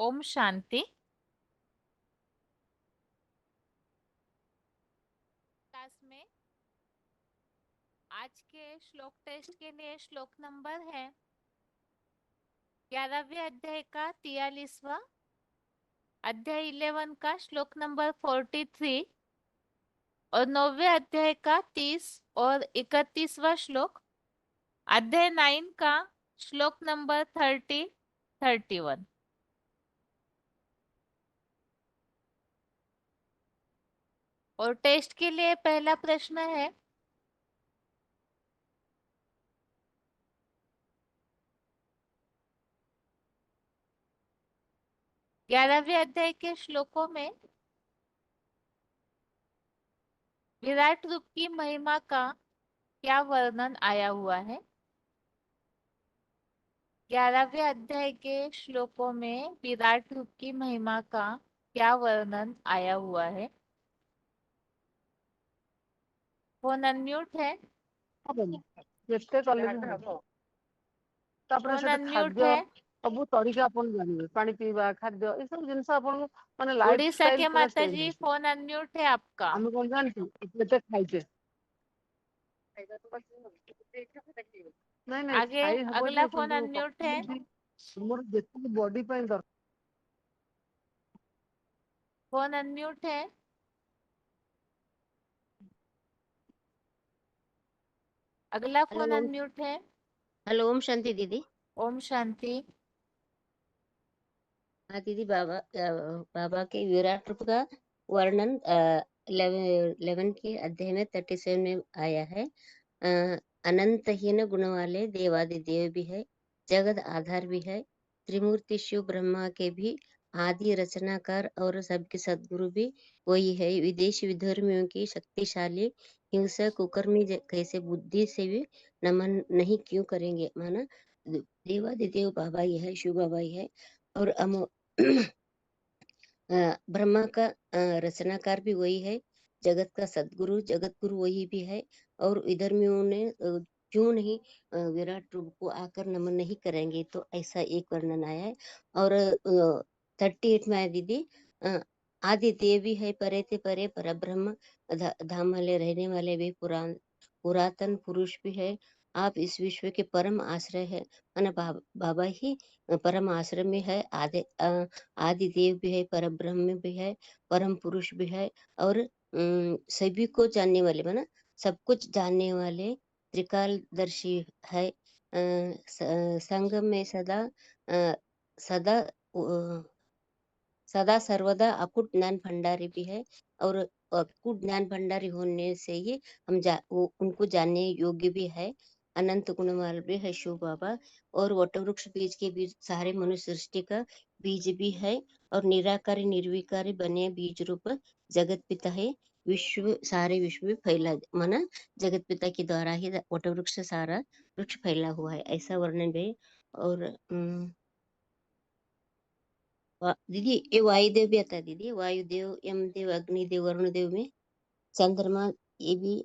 Om Shanti. Class में आज के श्लोक टेस्ट के लिए श्लोक नंबर है 11वें अध्याय का 43वां, अध्याय 11 का श्लोक नंबर 43 और 9वें अध्याय का 30 और 31वां श्लोक, अध्याय 9 का श्लोक नंबर 31। और टेस्ट के लिए पहला प्रश्न है, ग्यारहवें अध्याय के श्लोकों में विराट रूप की महिमा का क्या वर्णन आया हुआ है। 11वें अध्याय के श्लोकों में विराट रूप की महिमा का क्या वर्णन आया हुआ है। फोन अनम्यूट है। ଯେତେ କଲେ ବି ହବ। ତାପରେ फोन ସେଟା अनम्यूट ଖାଦ୍ୟ है। ସବୁ ତରିକା ଆପଣ ଜାଣିବେ, ପାଣି ପିଇବା, ଖାଦ୍ୟ ଏସବୁ ଜିନିଷ ଆପଣଙ୍କୁ ମାନେ ଲାଇଫ उड़ीसा ଷ୍ଟାଇଲ के ପୁରା माता ଚେଞ୍ଜ जी ହେଇଯିବ। फोन अनम्यूट है आपका। ଆମେ କଣ ଜାଣିଛୁ କେତେ ଖାଇଛେ? ନାଇଁ ନାଇଁ आगे ଖାଇ ହବ अगला ଯେ, फोन କିନ୍ତୁ अनम्यूट है। ତଥାପି ଆମର ଯେତିକି ବଡି ପାଇଁ ଦରକାର। फोन अनम्यूट है। अगला हेलो फोन ओम। अनम्यूट है। हेलो ओम शांति दीदी। ओम शांति। हाँ दीदी, बाबा के विराट रूप का वर्णन 11 के अध्याय में 37 में आया है। अनंतहीन गुण वाले देवादिदेव भी है, जगत आधार भी है, त्रिमूर्ति शिव ब्रह्मा के भी आदि रचनाकार और सबके सदगुरु भी वही है। विदेशी विधर्मियों की शक्तिशाली हिंसक कुकर्मी कैसे बुद्धि से भी नमन नहीं क्यों करेंगे। माना देवादिदेव बाबा ही है, शिव बाबा ही है, और ब्रह्मा का रचनाकार भी वही है, जगत का सदगुरु जगत गुरु वही भी है। और विधर्मियों ने क्यों नहीं विराट रूप को आकर नमन नहीं करेंगे, तो ऐसा एक वर्णन आया है। और 38 में आया दीदी, आदि देवी है, परे ते परे पर ब्रह्म धाम वाले रहने वाले भी पुरातन पुरुष भी है। आप इस विश्व के परम आश्रय है, माना बाबा ही परम आश्रय में है। आदि देव भी है, परम ब्रह्म भी है, परम पुरुष भी है, और सभी को जानने वाले, माना सब कुछ जानने वाले त्रिकालदर्शी है। संग में अ, सदा सदा सर्वदा अकुट ज्ञान भंडारी भी है। और अकुट ज्ञान भंडारी होने से ही उनको जानने योग्य भी है। अनंत गुणवाल भी है शिव बाबा। और वटवृक्ष बीज के बीज सारे मनुष्य सृष्टि का बीज भी है, और निराकारी निर्विकारी बने बीज रूप जगत पिता है। विश्व सारे विश्व में फैला, माना जगत पिता के द्वारा ही वटवृक्ष सारा वृक्ष फैला हुआ है, ऐसा वर्णन भी है। और दीदी ये वायुदेव भी आता है दीदी, वायुदेव, यमदेव, अग्निदेव, वरुणदेव में चंद्रमा, ये भी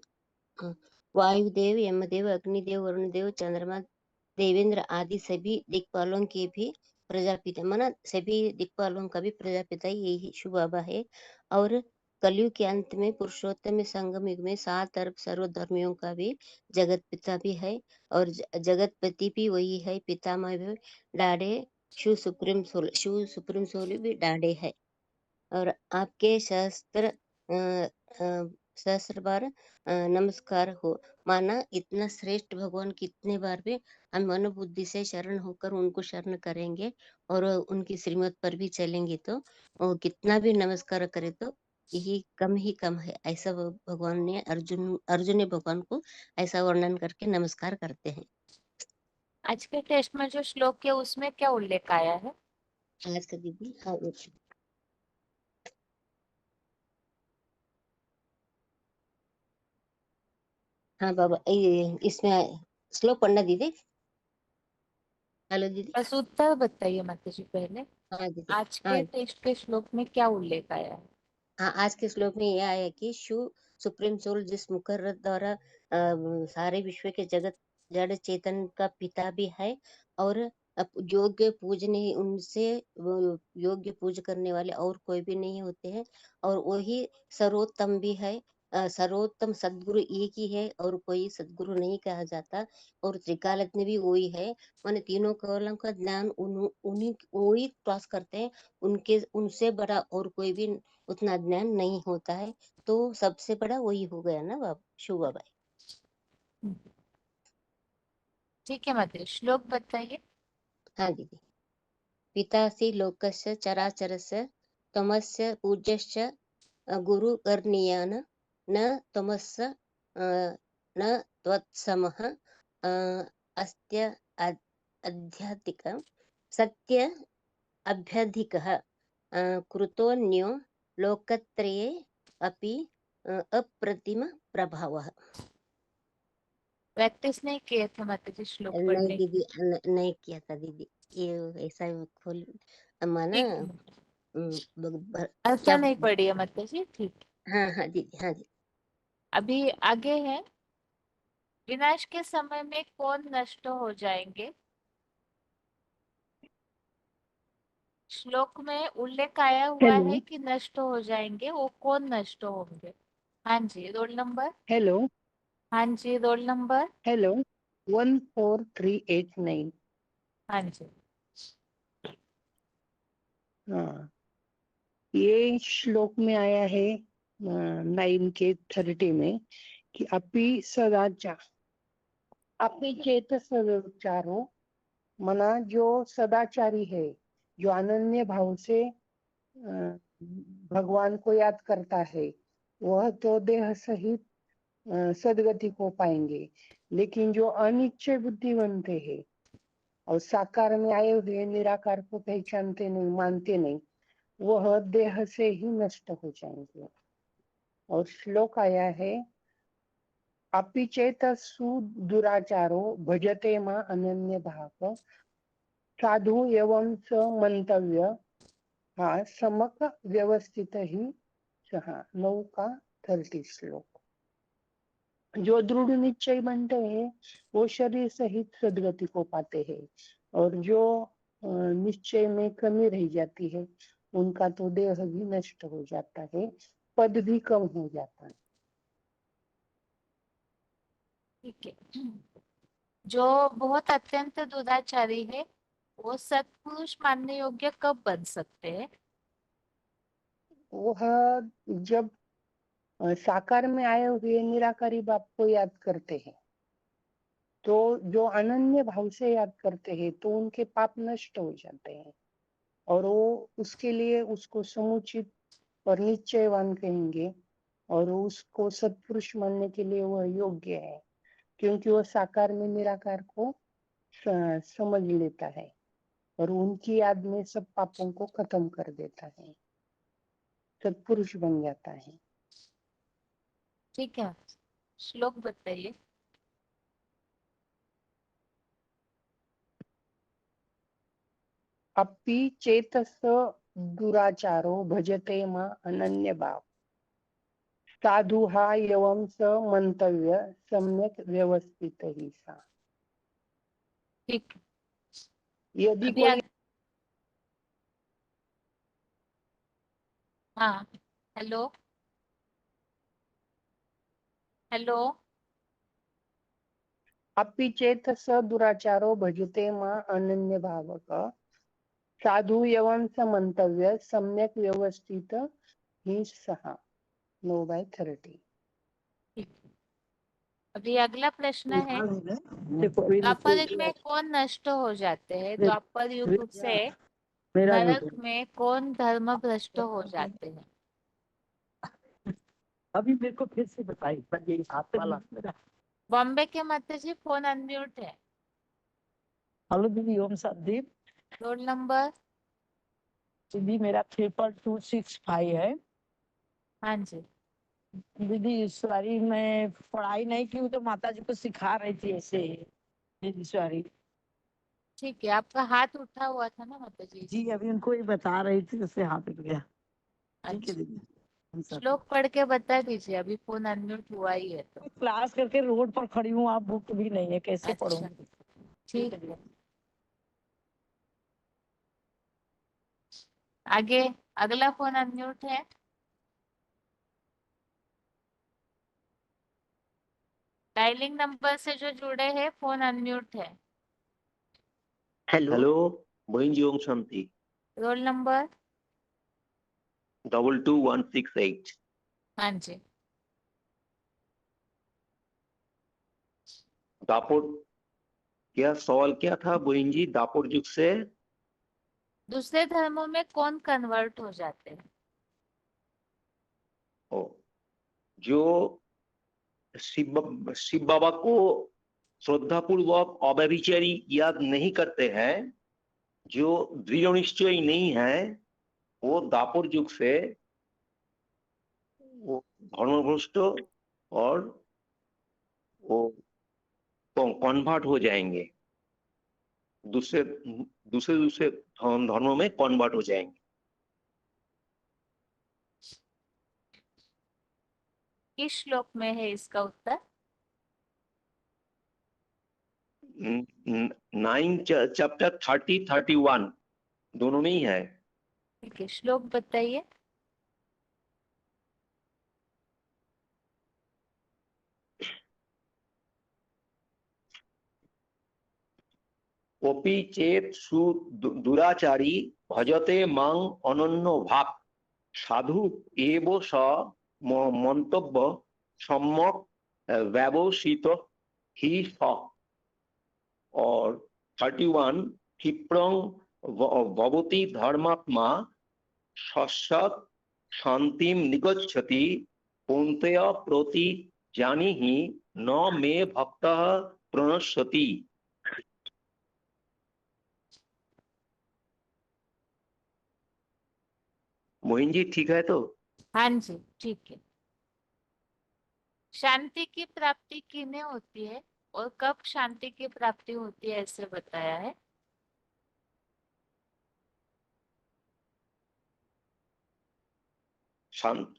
हाँ, वायुदेव, यमदेव, अग्निदेव, वरुणदेव, चंद्रमा, देवेंद्र आदि सभी दिक्पालों के भी प्रजापिता, माना सभी दिक्पालों का भी प्रजापिता यही शिव बाबा है। और कलयुग के अंत में पुरुषोत्तम संगम युग में 7 अरब सर्वधर्मियों का भी जगत पिता भी है। और जगतपति भी वही है, पितामह भी डाढ़े, शिव सुप्रीम सोल भी डाढ़े है। और आपके सहस्त्र सहस्त्र बार नमस्कार हो। माना इतना श्रेष्ठ भगवान कितने बार भी हम मनोबुद्धि से शरण होकर उनको शरण करेंगे और उनकी श्रीमत पर भी चलेंगे, तो कितना भी नमस्कार करे तो यही कम ही कम है। ऐसा भगवान ने अर्जुन ने भगवान को ऐसा वर्णन करके नमस्कार करते हैं। आज के टेस्ट में जो श्लोक है उसमें क्या उल्लेख आया है। आज का दीदी, हाँ बाबा, इसमें श्लोक पढ़ना दीदी। हेलो दीदी। बस उत्तर बताइए माता जी पहले। हाँ दीदी। आज हाँ के टेस्ट के श्लोक में क्या उल्लेख आया है। हाँ, आज के श्लोक में यह आया कि शिव सुप्रीम सोल जिस मुकर्रर द्वारा सारे विश्व के जगत जड़ चेतन का पिता भी है, और योग्य पूजने उनसे वो योग्य पूज करने वाले और कोई भी नहीं होते हैं, और वही सर्वोत्तम भी है। सर्वोत्तम सद्गुरु एक ही है और कोई सद्गुरु नहीं कहा जाता, और त्रिकालज्ञ भी वही है। माने तीनों कौलों का ज्ञान उन्हीं वही क्रॉस करते हैं, उनके उनसे बड़ा और कोई भी उतना ज्ञान नहीं होता है। तो सबसे बड़ा वही हो गया ना बाबा शिव बाबा। ठीक है माताजी, श्लोक बताइए। हाँ दीदी। पितासि लोकस्य चराचरस्य त्वमस्य पूज्यश्च गुरुर्गणीयान् न त्वमस्य न त्वत्समः अस्त्य अध्यात्मिकः सत्य अभ्यधिकः कृतोऽन्यो लोकत्रये अपि अप्रतिम प्रभावः। प्रैक्टिस नहीं किए थे माताजी श्लोक नहीं पढ़ने की? दीदी, नहीं किया था दीदी। ये ऐसा ही खोल माना। ठीक है, ऐसा क्या? नहीं पढ़ी है माताजी, ठीक। हाँ हाँ दीदी, हाँ जी। अभी आगे है, विनाश के समय में कौन नष्ट हो जाएंगे? श्लोक में उल्लेख आया हुआ हेलो है कि नष्ट हो जाएंगे, वो कौन नष्ट होंगे? हाँ जी, रोल नंबर। हेलो हाँ जी, रोल नंबर। हेलो 14389। हाँ जी। हाँ, ये श्लोक में आया है 9 के 30 में कि अपि सदाचार, अपि चेत सदाचारो, मना जो सदाचारी है, जो अनन्य भाव से भगवान को याद करता है, वह तो देह सहित सदगति को पाएंगे। लेकिन जो अनिश्चय बुद्धिवंत है और साकार में आए हुए निराकार को पहचानते नहीं, मानते नहीं, वह देह से ही नष्ट हो जाएंगे। और श्लोक आया है अपि चेतसु दुराचारो भजते मां अनन्य भाव साधु एवं स मंतव्य हा समक व्यवस्थित ही सहा। 9 का 30 श्लोक। जो दृढ़ निश्चय बनते हैं वो शरीर सहित सदगति को पाते हैं, और जो निश्चय में कमी रह जाती है उनका तो देह भी नष्ट हो जाता है, पद भी कम हो जाता है। ठीक है। जो बहुत अत्यंत दुराचारी है, वो सत्पुरुष मानने योग्य कब बन सकते हैं? वह जब साकार में आए हुए निराकारी बाप को याद करते हैं, तो जो अनन्य भाव से याद करते हैं तो उनके पाप नष्ट हो जाते हैं, और वो उसके लिए उसको समुचित और निश्चयवान कहेंगे, और उसको सत्पुरुष मानने के लिए वह योग्य है, क्योंकि वह साकार में निराकार को समझ लेता है और उनकी याद में सब पापों को खत्म कर देता है, सत्पुरुष बन जाता है। ठीक है, श्लोक बताइए। अपि चेतस दुराचारो भजते मां अनन्य भाव साधु हा एवं स मंतव्य सम्यक व्यवस्थित ही सा। ठीक। यदि अभी कोई हाँ, हेलो हेलो। अपि चेतस दुराचारो भजते मां अनन्य भावक साधु एवं स मंतव्य सम्यक व्यवस्थित ही सहा। 9/30। ठीक। अभी अगला प्रश्न है, देखो द्वापर में कौन नष्ट हो जाते हैं? द्वापर युग से मेरा नरक में कौन धर्म भ्रष्ट हो जाते हैं? अभी मेरे को फिर से बताइए, पर यही हाथ वाला मेरा। बॉम्बे के माता जी, फोन अनम्यूट है। हेलो दीदी, ओम सादीप। Roll number. दीदी मेरा 265 है। हाँ जी। दीदी ईश्वरी मैं पढ़ाई नहीं की हूँ, तो माता जी को सिखा रही थी ऐसे। दीदी ईश्वरी ठीक है, आपका हाथ उठा हुआ था ना माता जी, जी, इसलिए। अभी उनको ही बता रही थी, उससे हाथ उठ गया। ठीक है अच्छा, दीदी, हम सब श्लोक पढ़ के बता दीजिए, अभी फोन अनम्यूट हुआ ही है तो। क्लास करके रोड पर खड़ी हूँ, आप बुक भी नहीं है, कैसे अच्छा, पढ़ूंगी? ठीक है। आगे अगला फोन अनम्यूट है। डायलिंग नंबर से जो जुड़े हैं फोन अनम्यूट है। हेलो हेलो बहन जी, ओम शांति। Roll number 22168। हाँ जी। दापोर, क्या सवाल क्या था बहन जी? दापोर युग से दूसरे धर्मों में कौन कन्वर्ट हो जाते हैं? ओ, जो शिव बाबा को श्रद्धा पूर्वक अव्यभिचारी याद नहीं करते हैं, जो दृढ़ निश्चय नहीं है, वो दापोर युग से वो धर्मभ्रष्ट और वो कन्वर्ट हो जाएंगे। दूसरे दूसरे दूसरे धर्मों में कन्वर्ट हो जाएंगे। किस श्लोक में है इसका उत्तर? 9 चैप्टर 30-31 दोनों में ही है। ठीक है, श्लोक बताइए। कोपि चेत सु दुराचारी भजते मां अनन्यो भाव साधु एव स मंतव्य सम्यक व्यवसित ही स। और 31 क्षिप्रं भवति धर्मात्मा सस्यत् शांतिम निगच्छति कौन्तेय प्रति जानीहि न मे भक्तः प्रणश्यति। मोहिन जी ठीक है तो? हाँ जी ठीक है। शांति की प्राप्ति किन्हें होती है और कब शांति की प्राप्ति होती है ऐसे बताया है। शांत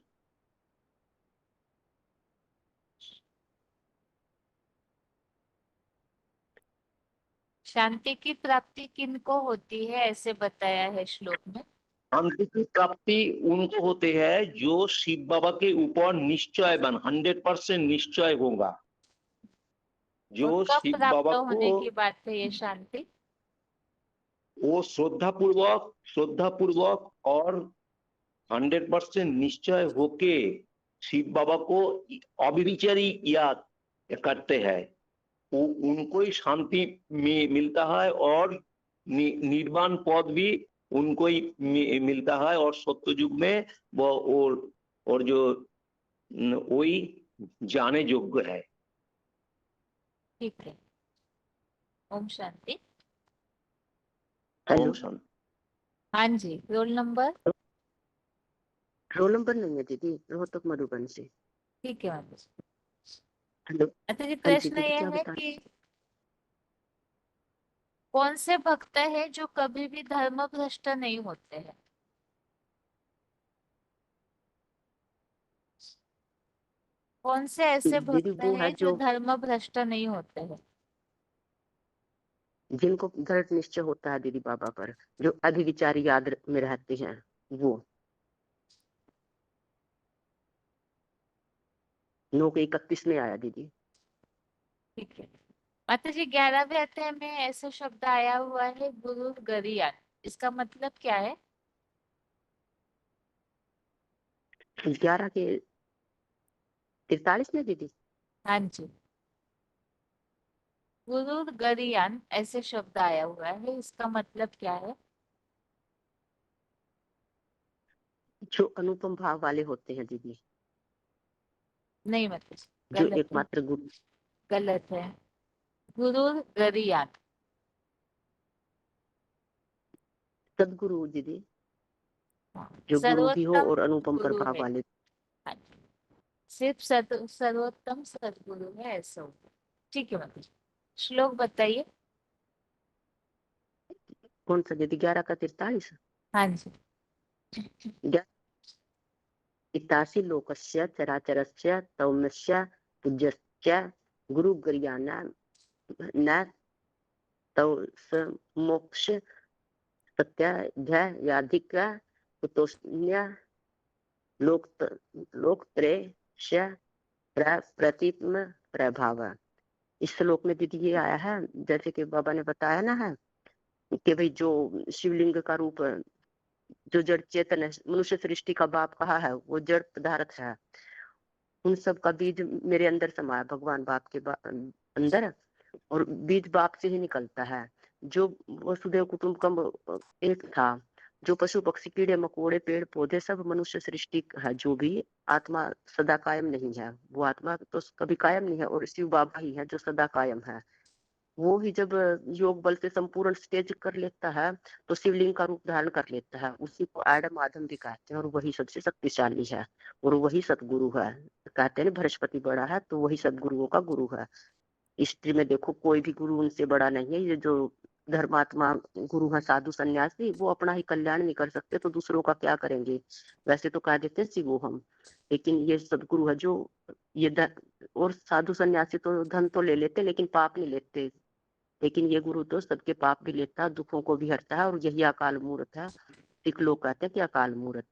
शांति की प्राप्ति किनको होती है ऐसे बताया है श्लोक में। शांति की प्राप्ति उनको होते हैं जो शिव बाबा के ऊपर निश्चय बन 100% निश्चय होगा। और जो कब शिव प्राप्त बाबा होने को की बात है ये शांति? वो श्रद्धा पूर्वक और 100% निश्चय होके शिव बाबा को अविचारी याद करते हैं, वो उनको ही शांति मिलता है और निर्वाण पद भी उनको ही मिलता है। और सत्य युग में वो और जो वही जाने योग्य है। ठीक है, ओम शांति। हेलो ओम शांति। हाँ जी, रोल नंबर। रोल नंबर नहीं है दीदी, रोहतक मधुबन से। ठीक है माता जी। हेलो माता जी, हाँ जी प्रश्न दीदी, ये क्या है बता कि कौन से भक्त हैं जो कभी भी धर्म भ्रष्ट नहीं होते हैं? कौन से ऐसे दीदी? भक्त वो है हैं जो जो धर्म भ्रष्ट नहीं होते हैं? जिनको दृढ़ निश्चय होता है दीदी बाबा पर, जो अभिविचार याद में रहते हैं वो। 9 के 31 में आया दीदी। ठीक है माता जी, 11वें अध्याय में ऐसा शब्द आया हुआ है गुरु गरियान, इसका मतलब क्या है? 11 के 43 में दीदी। हाँ जी, गुरु गरियान ऐसे शब्द आया हुआ है, इसका मतलब क्या है? जो अनुपम भाव वाले होते हैं दीदी, नहीं माता जी, जो गलत है। एकमात्र गुरु। गलत है। गुरु गरियान। सदगुरु दीदी, हाँ, जो गुरु भी हो सर्वोत्तम और अनुपम गुरु प्रभाव है। वाले। हाँ जी, सिर्फ सर्वोत्तम सदगुरु है ऐसा होगा। ठीक है माता जी, श्लोक बताइए। कौन सा दीदी? 11 का 43। हाँ जी। 81 लोकस्य चराचरस्य तौम्यस्य पूज्यस्य गुरु गरियाना न तौ मोक्ष सत्याध्यायाधिक कुतोष्ण्य लोकत्रयस्य प्रतिम प्रभाव। इस श्लोक में दीदी ये आया है, जैसे कि बाबा ने बताया ना है कि भाई जो शिवलिंग का रूप, जो जड़ चेतन है, मनुष्य सृष्टि का बाप कहा है, वो जड़ पदार्थ है। उन सब का बीज मेरे अंदर समाया, भगवान बाप के अंदर, और बीज बाप से ही निकलता है। जो वसुदेव कुटुंबकम एक था, जो पशु पक्षी कीड़े मकोड़े पेड़ पौधे सब मनुष्य सृष्टि है, जो भी आत्मा सदा कायम नहीं है, वो आत्मा तो कभी कायम नहीं है, और शिव बाबा ही है जो सदा कायम है। वो ही जब योग बल से संपूर्ण स्टेज कर लेता है तो शिवलिंग का रूप धारण कर लेता है। उसी को आडम आदम भी कहते हैं, और वही सबसे शक्तिशाली है, और वही सतगुरु है। कहते हैं बृहस्पति बड़ा है तो वही सदगुरुओं का गुरु है। हिस्ट्री में देखो कोई भी गुरु उनसे बड़ा नहीं है। ये जो धर्मात्मा गुरु है, साधु सन्यासी, वो अपना ही कल्याण नहीं कर सकते तो दूसरों का क्या करेंगे। वैसे तो कह देते शिवो हम, लेकिन ये सदगुरु है जो ये और साधु सन्यासी तो धन तो ले लेते लेकिन पाप नहीं लेते, लेकिन ये गुरु तो सबके पाप भी लेता है, दुखों को भी हरता है, और यही अकाल मूर्त है। सिख लोग कहते हैं कि अकाल मूर्त,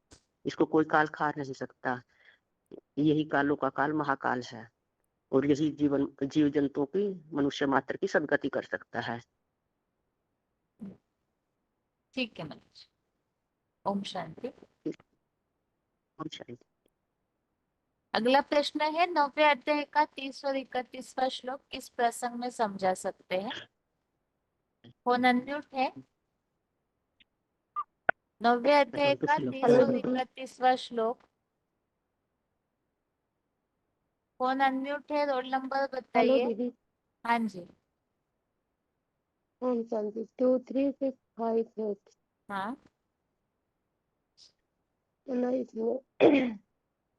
इसको कोई काल खा नहीं सकता। यही कालों का काल महाकाल है, और यही जीव जंतुओं की, मनुष्य मात्र की सदगति कर सकता है। ठीक है मनोज। ओम शांति। ओम शांति। अगला प्रश्न है, 9वें अध्याय का 30 और 31वां श्लोक किस प्रसंग में समझा सकते हैं? फोन अनम्यूट है। 9वें अध्याय का 30 और 31वां श्लोक। फोन अनम्यूट है, रोल नंबर हेलो बताइए। दीदी। हाँ जी। ओम शांति। 23658। हाँ इसमें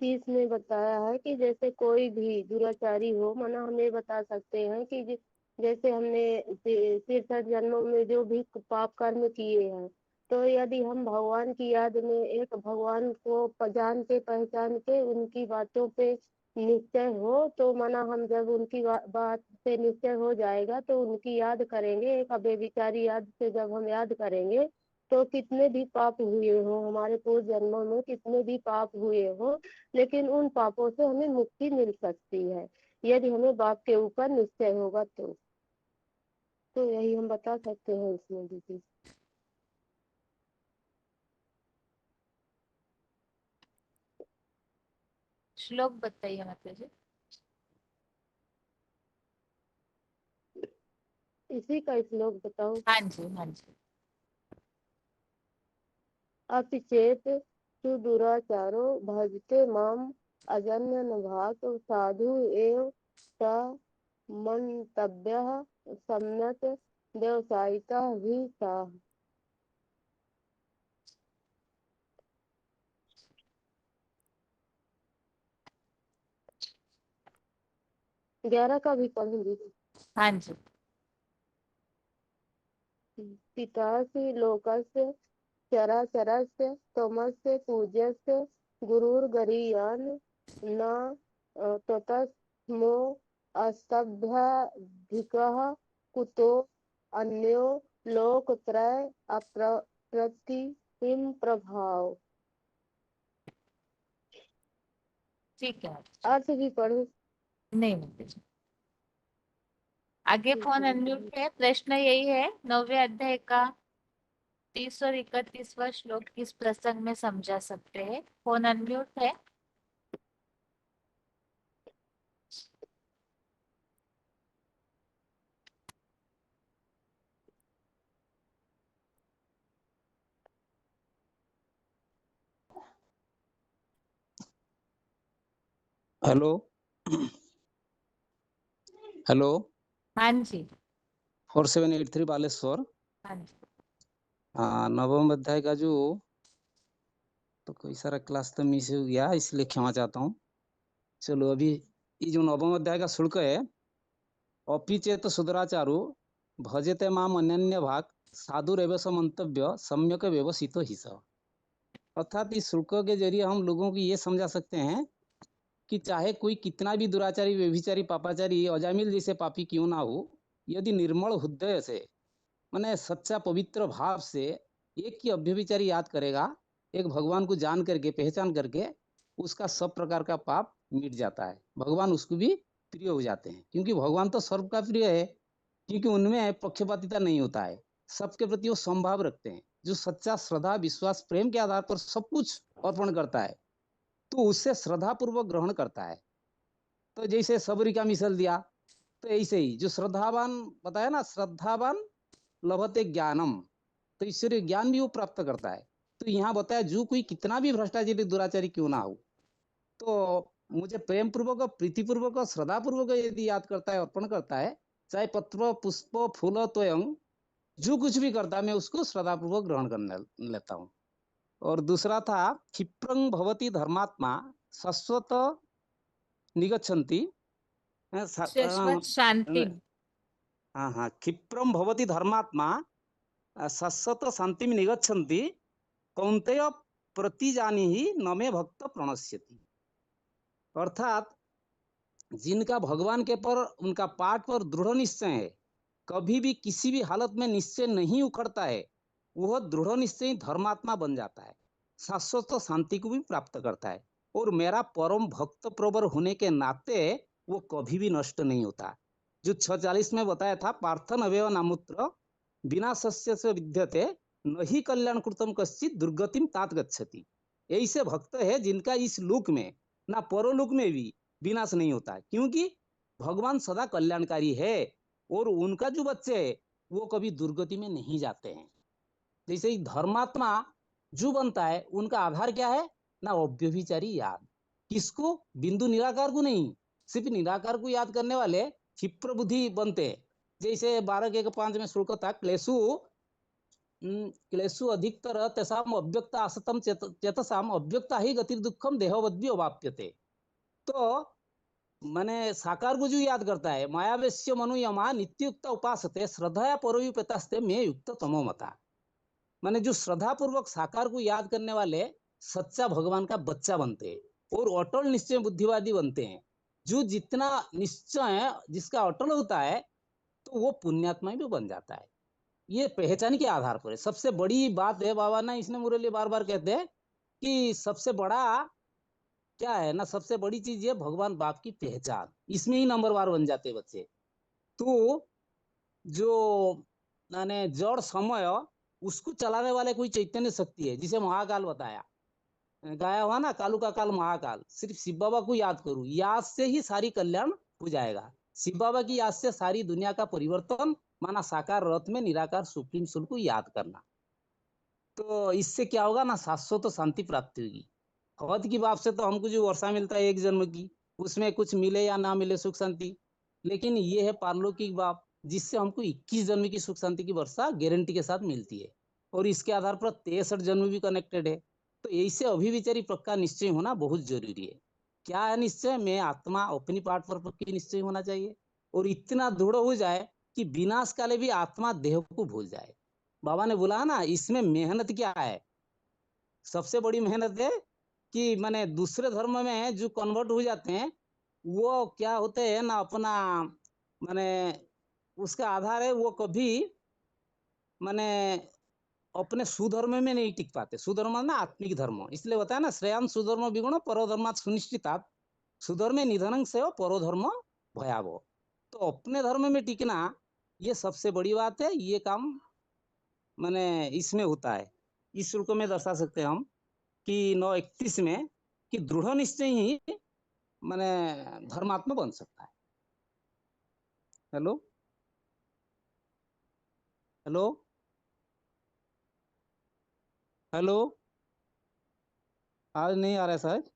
30 में बताया है कि जैसे कोई भी दुराचारी हो, माना हम ये बता सकते हैं कि जैसे हमने तीर्थ जन्मों में जो भी पाप कर्म किए हैं, तो यदि हम भगवान की याद में एक भगवान को जान के पहचान के उनकी बातों पे निश्चय हो, तो माना हम जब उनकी बात से निश्चय हो जाएगा तो उनकी याद करेंगे, एक अव्यभिचारी याद से जब हम याद करेंगे तो कितने भी पाप हुए हो, हमारे पूर्व जन्मों में कितने भी पाप हुए हो, लेकिन उन पापों से हमें मुक्ति मिल सकती है यदि हमें बाप के ऊपर निश्चय होगा तो यही हम बता सकते हैं इसमें दीदी। श्लोक बताइए माता जी। इसी का श्लोक बताओ। हाँ जी हाँ जी। अपिचेत सुदुराचारो भजते माम अजन्य भात साधु एव स मंतव्यः सम्यक व्यवसायिका ही सा। ग्यारह का भी पढ़ूंगी। हाँ जी। पितासि लोकस्य चराचरस्य तमस्य पूज्यस्य गुरुर्गरीयान् न ततस्मो अस्तभ्याधिकः कुतो अन्यो लोकत्रय अप्रतिम प्रभाव। ठीक है। अर्थ भी पढ़ू। नहीं माता जी। आगे ठीक फोन है। अनम्यूट है। प्रश्न यही है, 9वें अध्याय का 30 और 31वां श्लोक किस प्रसंग में समझा सकते हैं? फोन अनम्यूट है। Hello hello. हाँ जी 4783 बालेश्वर। हाँ जी। नवम अध्याय का जो तो कोई सारा क्लास तो मिस हो गया, इसलिए क्षमा चाहता हूँ। चलो अभी ये जो नवम अध्याय का शुल्क है, अपिचेत सुदराचारो भजते माम अन्य भाग साधुरेव स मंतव्य सम्यक व्यवसितो ही स। अर्थात इस शुल्क के जरिए हम लोगों को ये समझा सकते हैं कि चाहे कोई कितना भी दुराचारी, व्यभिचारी, पापाचारी, अजामिल जैसे पापी क्यों ना हो, यदि निर्मल हृदय से, माने सच्चा पवित्र भाव से एक ही अव्यभिचारी याद करेगा एक भगवान को जान करके पहचान करके उसका सब प्रकार का पाप मिट जाता है, भगवान उसको भी प्रिय हो जाते हैं, क्योंकि भगवान तो सर्व का प्रिय है, क्योंकि उनमें पक्षपातिता नहीं होता है, सबके प्रति वो समभाव रखते हैं। जो सच्चा श्रद्धा विश्वास प्रेम के आधार पर सब कुछ अर्पण करता है तो उससे श्रद्धा पूर्वक ग्रहण करता है। तो जैसे सबरी का मिसल दिया, तो ऐसे ही जो श्रद्धावान बताया ना, श्रद्धावान लभते ज्ञानम, तो ईश्वरीय ज्ञान भी वो प्राप्त करता है। तो यहाँ बताया जो कोई कितना भी भ्रष्टाचारी दुराचारी क्यों ना हो, तो मुझे प्रेम पूर्वक प्रीति पूर्वक श्रद्धा पूर्वक यदि याद करता है अर्पण करता है, चाहे पत्र पुष्प फूल त्वयं जो कुछ भी करता है मैं उसको श्रद्धा पूर्वक ग्रहण करने लेता हूँ। और दूसरा था क्षिप्रं भवति धर्मात्मा शाश्वत निगच्छन्ति। शाश्वत शांति। हाँ हाँ, क्षिप्रं भवति धर्मात्मा शाश्वत शांति में निगच्छन्ति कौन्तेय प्रतिजानी ही न मे भक्त प्रणश्यति। अर्थात जिनका भगवान के पर उनका पाठ पर दृढ़ निश्चय है, कभी भी किसी भी हालत में निश्चय नहीं उखड़ता है, वह दृढ़ निश्चय धर्मात्मा बन जाता है, शाश्वत शांति को भी प्राप्त करता है। और मेरा परम भक्त प्रवर होने के नाते वो कभी भी नष्ट नहीं होता। जो 6:40 में बताया था, पार्थन अवयव नामुत्र बिना सस्य से विद्यते नहीं कल्याण कृतम कश्चित दुर्गतिम तात गच्छति। ऐसे भक्त है जिनका इस लोक में ना परलोक में भी विनाश नहीं होता है, क्योंकि भगवान सदा कल्याणकारी है और उनका जो बच्चे है वो कभी दुर्गति में नहीं जाते हैं। जैसे ही धर्मात्मा जो बनता है उनका आधार क्या है ना, अव्यभिचारी याद। किसको? बिंदु निराकार को नहीं, सिर्फ निराकार को याद करने वाले क्षिप्र बुद्धि बनते हैं। जैसे 12:1-5 में श्लोक था, क्लेशु अधिकतर तेषाम अव्यक्त असतम चेतसाम अव्यक्ता ही गति दुखम देहवद्भि अवाप्यते। तो माने साकार को जो याद करता है, मायावेश्य मनुयमा नित्युक्त उपासते श्रद्धया परोयुपेतास्ते में युक्त तमो मता। माने जो श्रद्धा पूर्वक साकार को याद करने वाले सच्चा भगवान का बच्चा बनते हैं और अटल निश्चय बुद्धिवादी बनते हैं। जो जितना निश्चय जिसका अटल होता है तो वो पुण्यात्मा भी बन जाता है। ये पहचान के आधार पर है। सबसे बड़ी बात है, बाबा ना इसने मुरली बार बार कहते हैं कि सबसे बड़ा क्या है ना, सबसे बड़ी चीज ये भगवान बाप की पहचान, इसमें ही नंबरवार बन जाते बच्चे। तो जो माने जड़ समय उसको चलाने वाले कोई चैतन्य शक्ति है, जिसे महाकाल बताया, गाया हुआ ना, कालू का काल महाकाल। सिर्फ शिव बाबा को याद करूं, याद से ही सारी कल्याण हो जाएगा। शिव बाबा की याद से सारी दुनिया का परिवर्तन, माना साकार रथ में निराकार सुप्रीम सोल को याद करना। तो इससे क्या होगा ना, शाश्वत तो शांति प्राप्ति होगी। हवद की बात से तो हमको जो वर्षा मिलता है एक जन्म की, उसमें कुछ मिले या ना मिले सुख शांति, लेकिन ये है पारलौकिक बाप जिससे हमको 21 जन्म की सुख शांति की वर्षा गारंटी के साथ मिलती है। और इसके आधार पर 63 जन्म भी कनेक्टेड है। तो ऐसे अभिविचारी पक्का निश्चय होना बहुत जरूरी है। क्या है निश्चय? मैं आत्मा अपनी पाठ पर पक्की निश्चय होना चाहिए और इतना दृढ़ हो जाए कि विनाश काले भी आत्मा देह को भूल जाए। बाबा ने बोला ना, इसमें मेहनत क्या है? सबसे बड़ी मेहनत है कि माने दूसरे धर्म में जो कन्वर्ट हो जाते हैं वो क्या होते हैं ना, अपना माने उसका आधार है, वो कभी माने अपने सुधर्म में नहीं टिक पाते। सुधर्म ना आत्मिक धर्म, इसलिए बताया ना, श्रेयान सुधर्म विगुण परोधर्मात सुनिश्चितात सुधर्मे निधनं से परोधर्म भयावह। तो अपने धर्म में टिकना ये सबसे बड़ी बात है। ये काम माने इसमें होता है। इस श्लोक में दर्शा सकते हैं हम कि 9:31 में कि दृढ़ निश्चय ही माने धर्मात्मा बन सकता है। हेलो हेलो हेलो, आज नहीं आ रहा है शायद।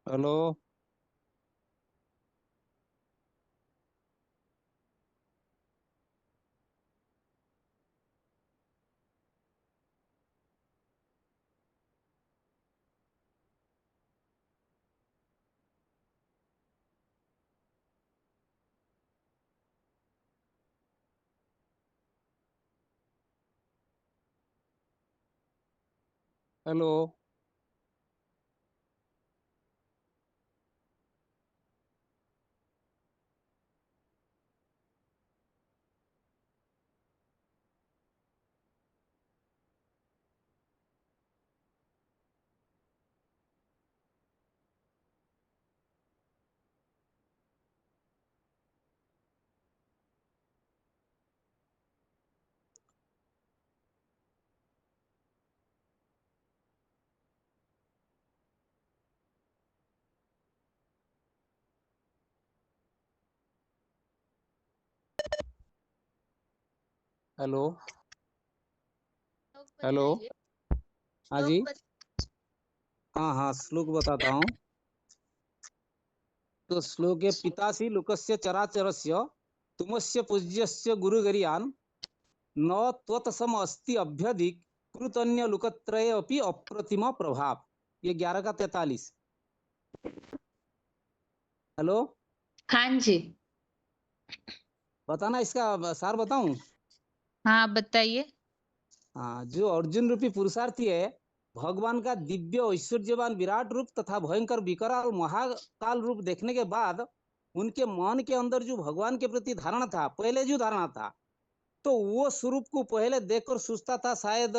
Hello hello. हेलो। हेलो। हाँ जी। हाँ हाँ, श्लोक बताता हूँ। तो श्लोके पितासी लोकस्य चराचरस्य तुमस्य पूज्यस्य गुरुगरियान् न त्वत्सम अस्ति अभ्यधिक कृतन्य लोकत्रये अपि अप्रतिम प्रभाव। ये 11 का 43। हेलो। हाँ जी। बताना इसका सार बताऊं? हाँ बताइए। हाँ, जो अर्जुन रूपी पुरुषार्थी है, भगवान का दिव्य ऐश्वर्यवान विराट रूप तथा भयंकर विकराल महाकाल रूप देखने के बाद उनके मन के अंदर जो भगवान के प्रति धारणा था, पहले जो धारणा था, तो वो स्वरूप को पहले देखकर सोचता था शायद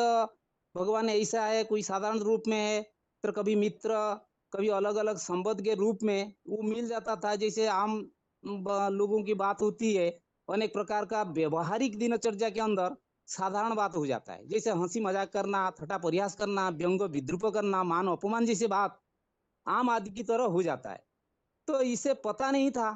भगवान ऐसा है, कोई साधारण रूप में है, तो कभी मित्र, कभी अलग अलग संबंध के रूप में वो मिल जाता था, जैसे आम लोगों की बात होती है। अनेक प्रकार का व्यवहारिक दिनचर्या के अंदर साधारण बात हो जाता है, जैसे हंसी मजाक करना, थट्टा परिहास करना, व्यंग विद्रूप करना, मान अपमान जैसी बात आम आदमी की तरह हो जाता है। तो इसे पता नहीं था,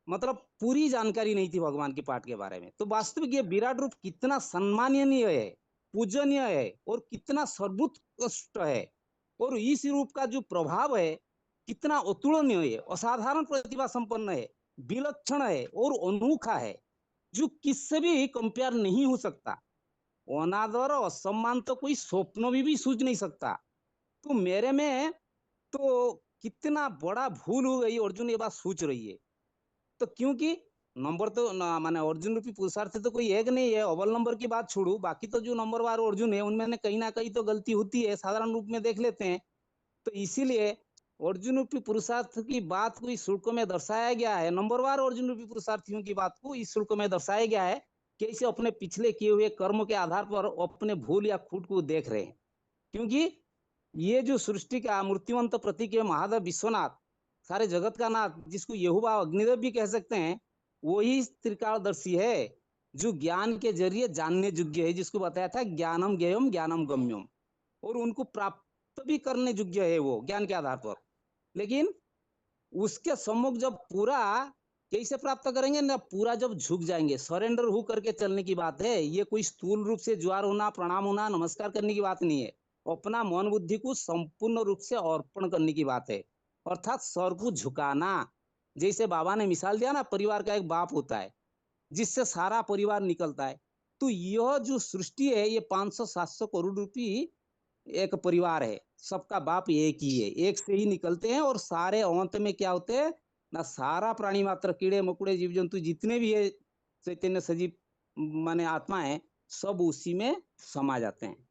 मतलब पूरी जानकारी नहीं थी भगवान के पाठ के बारे में। तो वास्तविक ये विराट रूप कितना सम्माननीय है, पूजनीय है और कितना सर्वोत्कृष्ट है, और इस रूप का जो प्रभाव है कितना अतुलनीय है, असाधारण प्रतिभा संपन्न है, विलक्षण है और अनोखा है, जो किससे भी कंपेयर नहीं हो सकता। अनादर और असम्मान तो कोई स्वप्न में भी सूझ नहीं सकता। तो मेरे में तो कितना बड़ा भूल हो गई, अर्जुन ये बात सोच रही है। तो क्योंकि नंबर तो माने अर्जुन रूपी पुरुषार्थ तो कोई एक नहीं है, अव्वल नंबर की बात छोड़ू, बाकी तो जो नंबर वार अर्जुन है उनमें कहीं ना कहीं तो गलती होती है, साधारण रूप में देख लेते हैं। तो इसीलिए अर्जुन रूपी पुरुषार्थ की बात को इस श्लोक में दर्शाया गया है, नंबरवार अर्जुन रूपी पुरुषार्थियों की बात को इस श्लोक में दर्शाया गया है, कि इसे अपने पिछले किए हुए कर्म के आधार पर अपने भूल या खूट को देख रहे हैं। क्योंकि ये जो सृष्टि का मूर्तिवंत प्रतीक है महादेव विश्वनाथ, सारे जगत का नाथ, जिसको यहोवा अग्निदेव भी कह सकते हैं, वही त्रिकालदर्शी है, जो ज्ञान के जरिए जानने योग्य है, जिसको बताया था ज्ञानम ज्ञेयम ज्ञानम गम्यम, और उनको प्राप्त भी करने योग्य है वो ज्ञान के आधार पर। लेकिन उसके सम्मुख जब पूरा कैसे प्राप्त करेंगे ना, पूरा जब झुक जाएंगे, सरेंडर हो करके चलने की बात है। ये कोई स्थूल रूप से ज्वार होना, प्रणाम होना, नमस्कार करने की बात नहीं है। अपना मन बुद्धि को संपूर्ण रूप से अर्पण करने की बात है, अर्थात सर को झुकाना। जैसे बाबा ने मिसाल दिया ना, परिवार का एक बाप होता है जिससे सारा परिवार निकलता है। तो यह जो सृष्टि है, ये 500-700 करोड़ रुपी एक परिवार है, सबका बाप एक ही है, एक से ही निकलते हैं, और सारे अंत में क्या होते हैं ना, सारा प्राणी मात्र, कीड़े मकुड़े जीव जंतु जितने भी है चैतन्य सजीव माने आत्मा है, सब उसी में समा जाते हैं।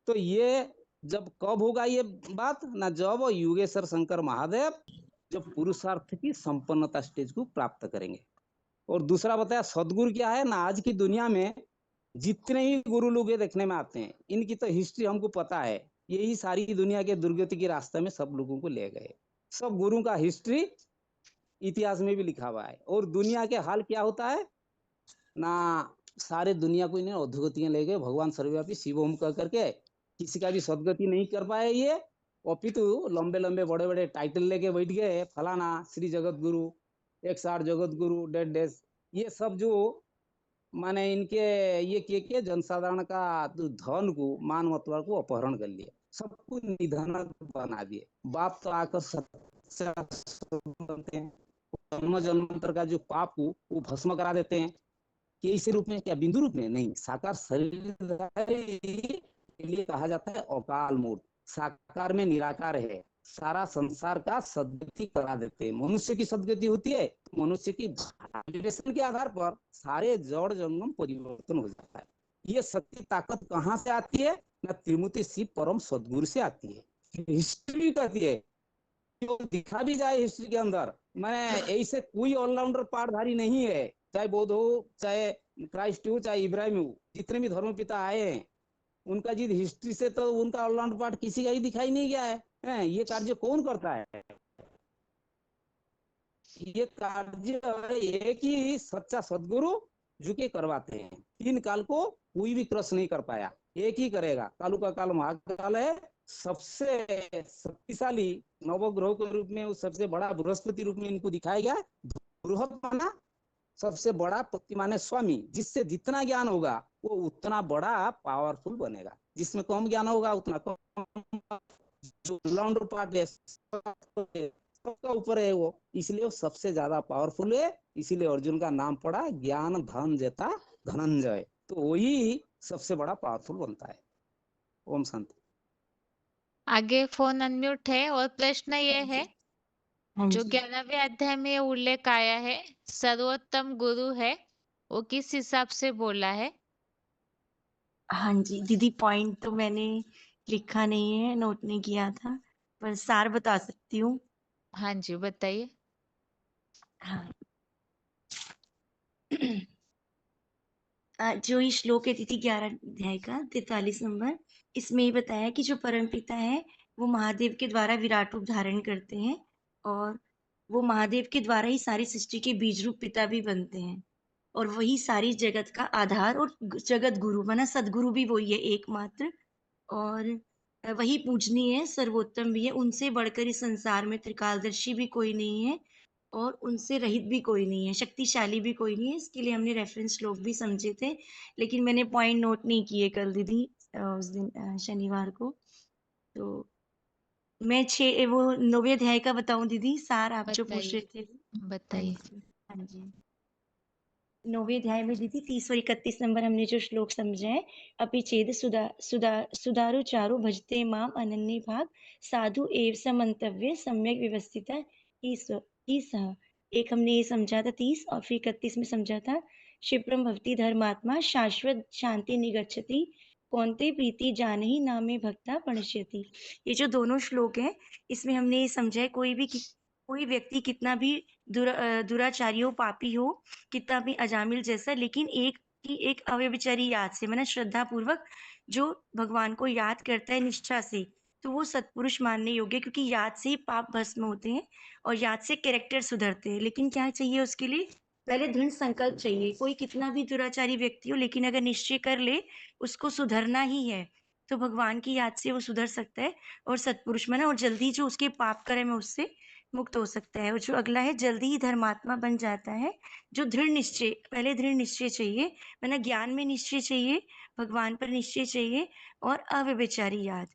तो ये जब कब होगा ये बात ना, जब योगेश्वर शंकर महादेव जब पुरुषार्थ की संपन्नता स्टेज को प्राप्त करेंगे। और दूसरा बताया सदगुरु क्या है ना, आज की दुनिया में जितने ही गुरु लोग ये देखने में आते हैं, इनकी तो हिस्ट्री हमको पता है, यही सारी दुनिया के दुर्गति के रास्ते में सब लोगों को ले गए। सब गुरु का हिस्ट्री इतिहास में भी लिखा हुआ है। और दुनिया के हाल क्या होता है ना, सारे दुनिया को इन्हें अधोगतियां ले गए, भगवान सर्वव्यापी शिव ओम कह करके किसी का भी सदगति नहीं कर पाए ये, अपितु लंबे लंबे बड़े बड़े टाइटल लेके बैठ गए, फलाना श्री जगत गुरु, 160 जगत गुरु, डेड डेज, ये सब जो माने इनके ये के जनसाधारण का धन को, मान मतवा को अपहरण कर लिए, सबको निधन बना दिए। बाप तो आकर सच्चा बनते हैं, जन्म जन्मांतर का जो पाप को वो भस्म करा देते हैं। कि इस रूप में क्या, बिंदु रूप में नहीं, साकार शरीर के लिए कहा जाता है अकाल मूर्त। साकार में निराकार है, सारा संसार का सदगति करा देते हैं। मनुष्य की सदगति होती है तो मनुष्य की वाइब्रेशन के आधार पर सारे जड़ जंगम परिवर्तन हो जाता है। ये शक्ति ताकत कहाँ से आती है ना त्रिमूर्ति शिव परम सदगुरु से आती है। हिस्ट्री कहती है, जो दिखा भी जाए हिस्ट्री के अंदर, मैं ऐसे कोई ऑलराउंडर पाठधारी नहीं है, चाहे बौद्ध हो, चाहे क्राइस्ट हो, चाहे इब्राहिम हो, जितने भी धर्म पिता आए हैं उनका जिस हिस्ट्री से तो उनका ऑलराउंड पार्ट किसी का ही दिखाई नहीं गया है। ये कार्य कौन करता है? ये कार्य एक ही सच्चा सदगुरु जो के करवाते हैं। 3 काल को कोई भी क्रॉस नहीं कर पाया, एक ही करेगा। कालू का काल महाकाल है, सबसे शक्तिशाली नवग्रह के रूप में, सबसे बड़ा बृहस्पति रूप में इनको दिखाया गया। बृहत माना सबसे बड़ा, पति माने स्वामी, जिससे जितना ज्ञान होगा वो उतना बड़ा पावरफुल बनेगा, जिसमें कम ज्ञान होगा उतना कम। जो लॉन्डर पार्ट है सबका ऊपर है वो, इसलिए वो सबसे ज्यादा पावरफुल है। इसीलिए अर्जुन का नाम पड़ा ज्ञान धन जेता धनंजय, तो वही सबसे बड़ा पावरफुल बनता है। ओम शांति। आगे फोन अनम्यूट है और प्रश्न ये है, हाँ जो जी 11वें अध्याय में ये उल्लेख आया है सर्वोत्तम गुरु है, वो किस हिसाब से बोला है? हाँ जी दीदी, पॉइंट तो मैंने लिखा नहीं है, नोट नहीं किया था, पर सार बता सकती हूँ। हाँ जी बताइए। हाँ जो ये श्लोक है दीदी 11 अध्याय का 43 नंबर, इसमें ये बताया कि जो परमपिता है वो महादेव के द्वारा विराट रूप धारण करते हैं, और वो महादेव के द्वारा ही सारी सृष्टि के बीज रूप पिता भी बनते हैं, और वही सारी जगत का आधार और जगत गुरु माना सदगुरु भी वही है एकमात्र, और वही पूजनीय है, सर्वोत्तम भी है। उनसे बढ़कर इस संसार में त्रिकालदर्शी भी कोई नहीं है और उनसे रहित भी कोई नहीं है, शक्तिशाली भी कोई नहीं है। इसके लिए हमने रेफरेंस श्लोक भी समझे थे, लेकिन मैंने पॉइंट नोट नहीं किए कल दीदी, उस दिन शनिवार को। तो मैं 9वें अध्याय का बताऊं दीदी सार, आप जो पूछ रहे थे? हाँ बताइए। जी हाँ जी। 9वें अध्याय में दीदी 30 और 31 नंबर हमने जो श्लोक समझे हैं, अपि चेद सुदारु चारु भजते माम अनन्य भाग साधु एव समंतव्य सम्यक व्यवस्थिता ही सह। एक हमने ये समझा था 30, और फिर 31 में समझा था क्षिप्रम भवति धर्मात्मा शाश्वत शांति निगच्छति कौन्ते प्रीति जानहि नामे भक्ता प्रणश्यति। ये जो दोनों श्लोक हैं, इसमें हमने ये समझा है कोई व्यक्ति कितना भी दुराचारी हो, पापी हो, कितना भी अजामिल जैसा, लेकिन एक अव्यभिचारी याद से माना श्रद्धा पूर्वक जो भगवान को याद करता है निष्ठा से, तो वो सत्पुरुष मानने योग्य, क्योंकि याद से ही पाप भस्म होते हैं और याद से कैरेक्टर सुधरते हैं। लेकिन क्या चाहिए उसके लिए? पहले दृढ़ संकल्प चाहिए। कोई कितना भी दुराचारी व्यक्ति हो, लेकिन अगर निश्चय कर ले उसको सुधरना ही है, तो भगवान की याद से वो सुधर सकता है और सत्पुरुष माना, और जल्दी जो उसके पाप कर्म है उससे मुक्त हो सकता है। और जो अगला है, जल्दी ही धर्मात्मा बन जाता है। जो दृढ़ निश्चय, पहले दृढ़ निश्चय चाहिए, माना ज्ञान में निश्चय चाहिए, भगवान पर निश्चय चाहिए और अव्यभिचारी याद,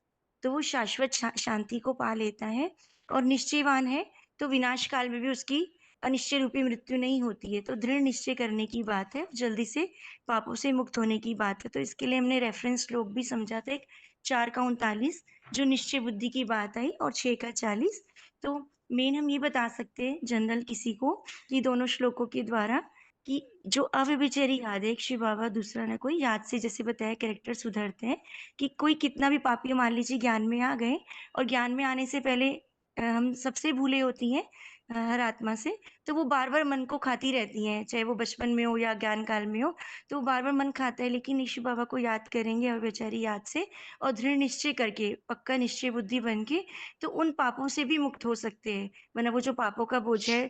तो वो शाश्वत शांति को पा लेता है। और निश्चयवान है तो विनाश काल में भी उसकी अनिश्चय रूपी मृत्यु नहीं होती है। तो दृढ़ निश्चय करने की बात है, जल्दी से पापों से मुक्त होने की बात है। तो इसके लिए हमने रेफरेंस श्लोक भी समझा था, एक 4 का 39 जो निश्चय बुद्धि की बात आई, और 6 का 40। तो मेन हम ये बता सकते हैं जनरल किसी को, ये दोनों श्लोकों के द्वारा, कि जो अव्यभिचारी याद है, एक शिव बाबा दूसरा ना कोई, याद से जैसे बताया कैरेक्टर सुधरते हैं। कि कोई कितना भी पापी, मान लीजिए ज्ञान में आ गए, और ज्ञान में आने से पहले हम सबसे भूले होती हैं हर आत्मा से, तो वो बार बार मन को खाती रहती हैं, चाहे वो बचपन में हो या ज्ञान काल में हो, तो बार बार मन खाता है। लेकिन ईश्वर बाबा को याद करेंगे अव्यभिचारी याद से, और दृढ़ निश्चय करके, पक्का निश्चय बुद्धि बन के, तो उन पापों से भी मुक्त हो सकते हैं। वरना वो जो पापों का बोझ है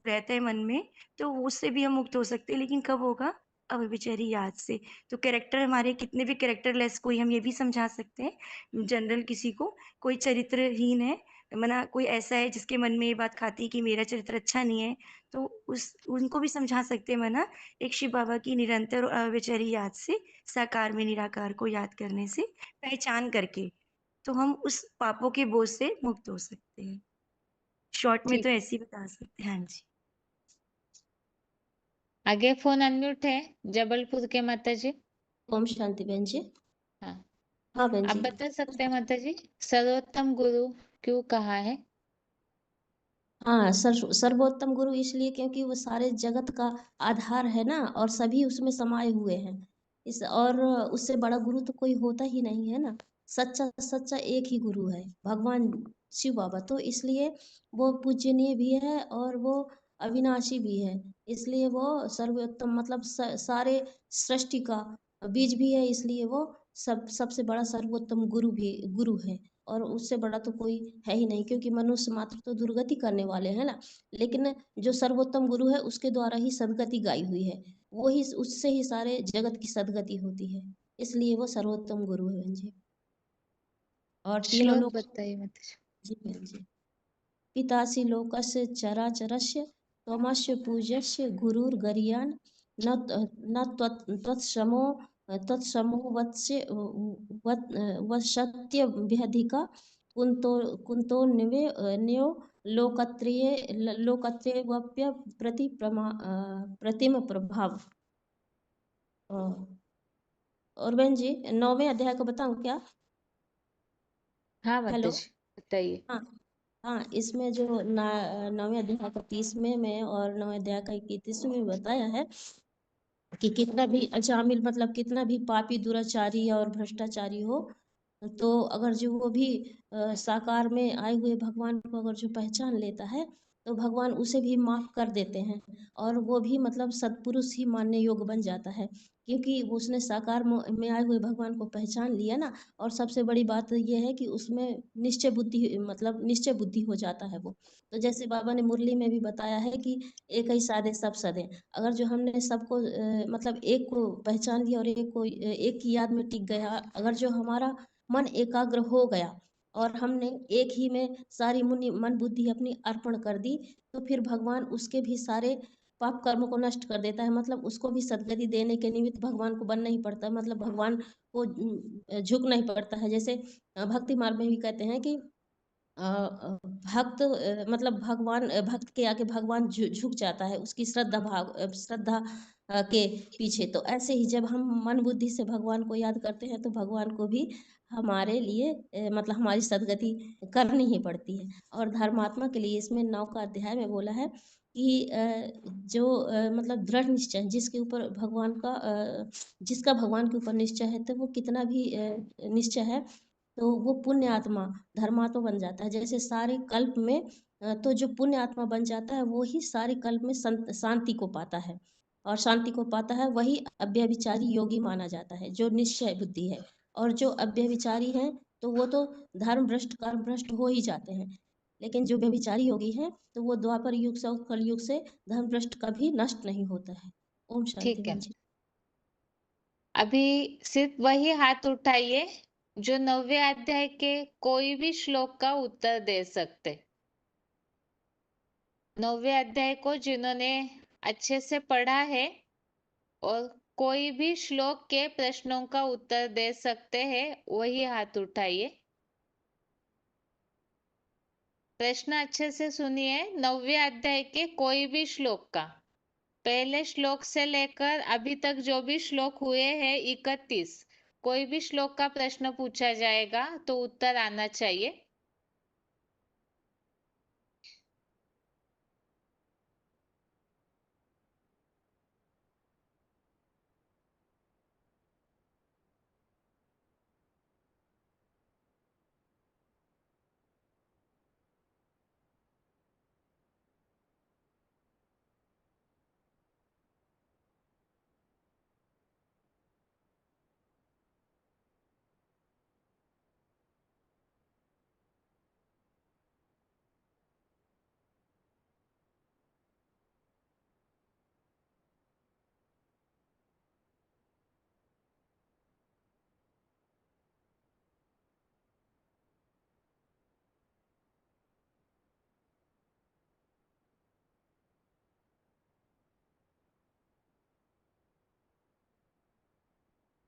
रहता है मन में, तो उससे भी हम मुक्त हो सकते हैं। लेकिन कब होगा? अव्यभिचारी याद से। तो कैरेक्टर हमारे कितने भी कैरेक्टरलेस, कोई हम ये भी समझा सकते हैं जनरल किसी को, कोई चरित्रहीन है, मना कोई ऐसा है जिसके मन में ये बात खाती है कि मेरा चरित्र अच्छा नहीं है, तो उनको भी समझा सकते हैं मना, एक शिव बाबा की निरंतर और अव्यभिचारी याद से, साकार में निराकार को याद करने से, पहचान करके, तो हम उस पापों के बोझ से मुक्त हो सकते हैं। शॉर्ट में ठीक। तो ऐसे ही बता सकते हैं। हाँ जी। आगे फोन अनम्यूट है जबलपुर के माता जी। ओम शांति बहन जी। हाँ हाँ बहन आप जी। बता सकते हैं माता जी, सर्वोत्तम गुरु क्यों कहा है? हाँ, सर्वोत्तम गुरु इसलिए क्योंकि वो सारे जगत का आधार है ना, और सभी उसमें समाये हुए हैं, इस और उससे बड़ा गुरु तो कोई होता ही नहीं है ना। सच्चा सच्चा एक ही गुरु है, भगवान शिव बाबा। तो इसलिए वो पूजनीय भी है और वो अविनाशी भी है। इसलिए वो सर्वोत्तम मतलब सारे सृष्टि का बीज भी है, इसलिए वो सबसे बड़ा सर्वोत्तम गुरु है। और उससे बड़ा तो कोई है ही नहीं, क्योंकि मनुष्य मात्र तो दुर्गति करने वाले हैं ना। लेकिन जो सर्वोत्तम गुरु है उसके द्वारा ही सदगति गाई हुई है, वो ही उससे ही सारे जगत की सदगति होती है, इसलिए वो सर्वोत्तम गुरु है बहन जी। और तीनों श्लोक लोग बताइए माताजी। जी बहन जी। पितासि लोकस्य चराचरस्य त्वमस्य पूज्यस्य गुरुर्गरीयान् न त्वत्समो वत्सत्यभिधिका कुन्तोऽन्यो लोकत्रयेऽप्य प्रतिम प्रभाव। और बहन जी 9वें अध्याय को बताऊं क्या? हाँ हेलो। माताजी बताइए। हाँ हाँ, इसमें जो 9वें अध्याय का 30वें में और 9वें अध्याय का 31वें में बताया है कि कितना भी अजामिल मतलब कितना भी पापी दुराचारी और भ्रष्टाचारी हो, तो अगर जो वो भी साकार में आए हुए भगवान को अगर जो पहचान लेता है तो भगवान उसे भी माफ कर देते हैं, और वो भी मतलब सत्पुरुष ही मानने योग्य बन जाता है, क्योंकि उसने साकार में आए हुए भगवान को पहचान लिया ना। और सबसे बड़ी बात ये है कि उसमें निश्चय बुद्धि मतलब निश्चय बुद्धि हो जाता है वो। तो जैसे बाबा ने मुरली में भी बताया है कि एक ही साधे सब सदे। अगर जो हमने सबको मतलब एक को पहचान लिया और एक को एक की याद में टिक गया, अगर जो हमारा मन एकाग्र हो गया और हमने एक ही में सारी मन बुद्धि अपनी अर्पण कर दी, तो फिर भगवान उसके भी सारे पाप कर्म को नष्ट कर देता है। मतलब उसको भी सदगति देने के निमित्त भगवान को बनना ही पड़ता है, मतलब भगवान को झुकना ही पड़ता है। जैसे भक्ति मार्ग में भी कहते हैं कि भक्त मतलब भगवान भक्त के आगे भगवान झुक जाता है उसकी श्रद्धा के पीछे। तो ऐसे ही जब हम मन बुद्धि से भगवान को याद करते हैं तो भगवान को भी हमारे लिए मतलब हमारी सदगति करनी ही पड़ती है। और धर्मात्मा के लिए इसमें 9 का अध्याय में बोला है कि जो मतलब दृढ़ निश्चय जिसके ऊपर भगवान का जिसका भगवान के ऊपर निश्चय है, तो वो कितना भी निश्चय है तो वो पुण्य आत्मा धर्मात्मा बन जाता है। जैसे सारे कल्प में तो जो पुण्य आत्मा बन जाता है वो ही सारे कल्प में शांति को पाता है, और शांति को पाता है वही अव्यभिचारी योगी माना जाता है, जो निश्चय बुद्धि है। और जो अव्यभिचारी हैं तो वो तो धर्म भ्रष्ट कर्म भ्रष्ट हो ही जाते हैं, लेकिन जो व्यभिचारी योगी हैं तो वो द्वापर युग से और कलयुग से धर्म भ्रष्ट कभी नष्ट नहीं होता है। ओम शांति ठीक है, बहन जी। अभी सिर्फ वही हाथ उठाइए जो 9वें अध्याय के कोई भी श्लोक का उत्तर दे सकते। 9वें अध्याय को जिन्होंने अच्छे से पढ़ा है और कोई भी श्लोक के प्रश्नों का उत्तर दे सकते हैं, वही हाथ उठाइए। प्रश्न अच्छे से सुनिए। 9वें अध्याय के कोई भी श्लोक का, पहले श्लोक से लेकर अभी तक जो भी श्लोक हुए हैं 31, कोई भी श्लोक का प्रश्न पूछा जाएगा तो उत्तर आना चाहिए।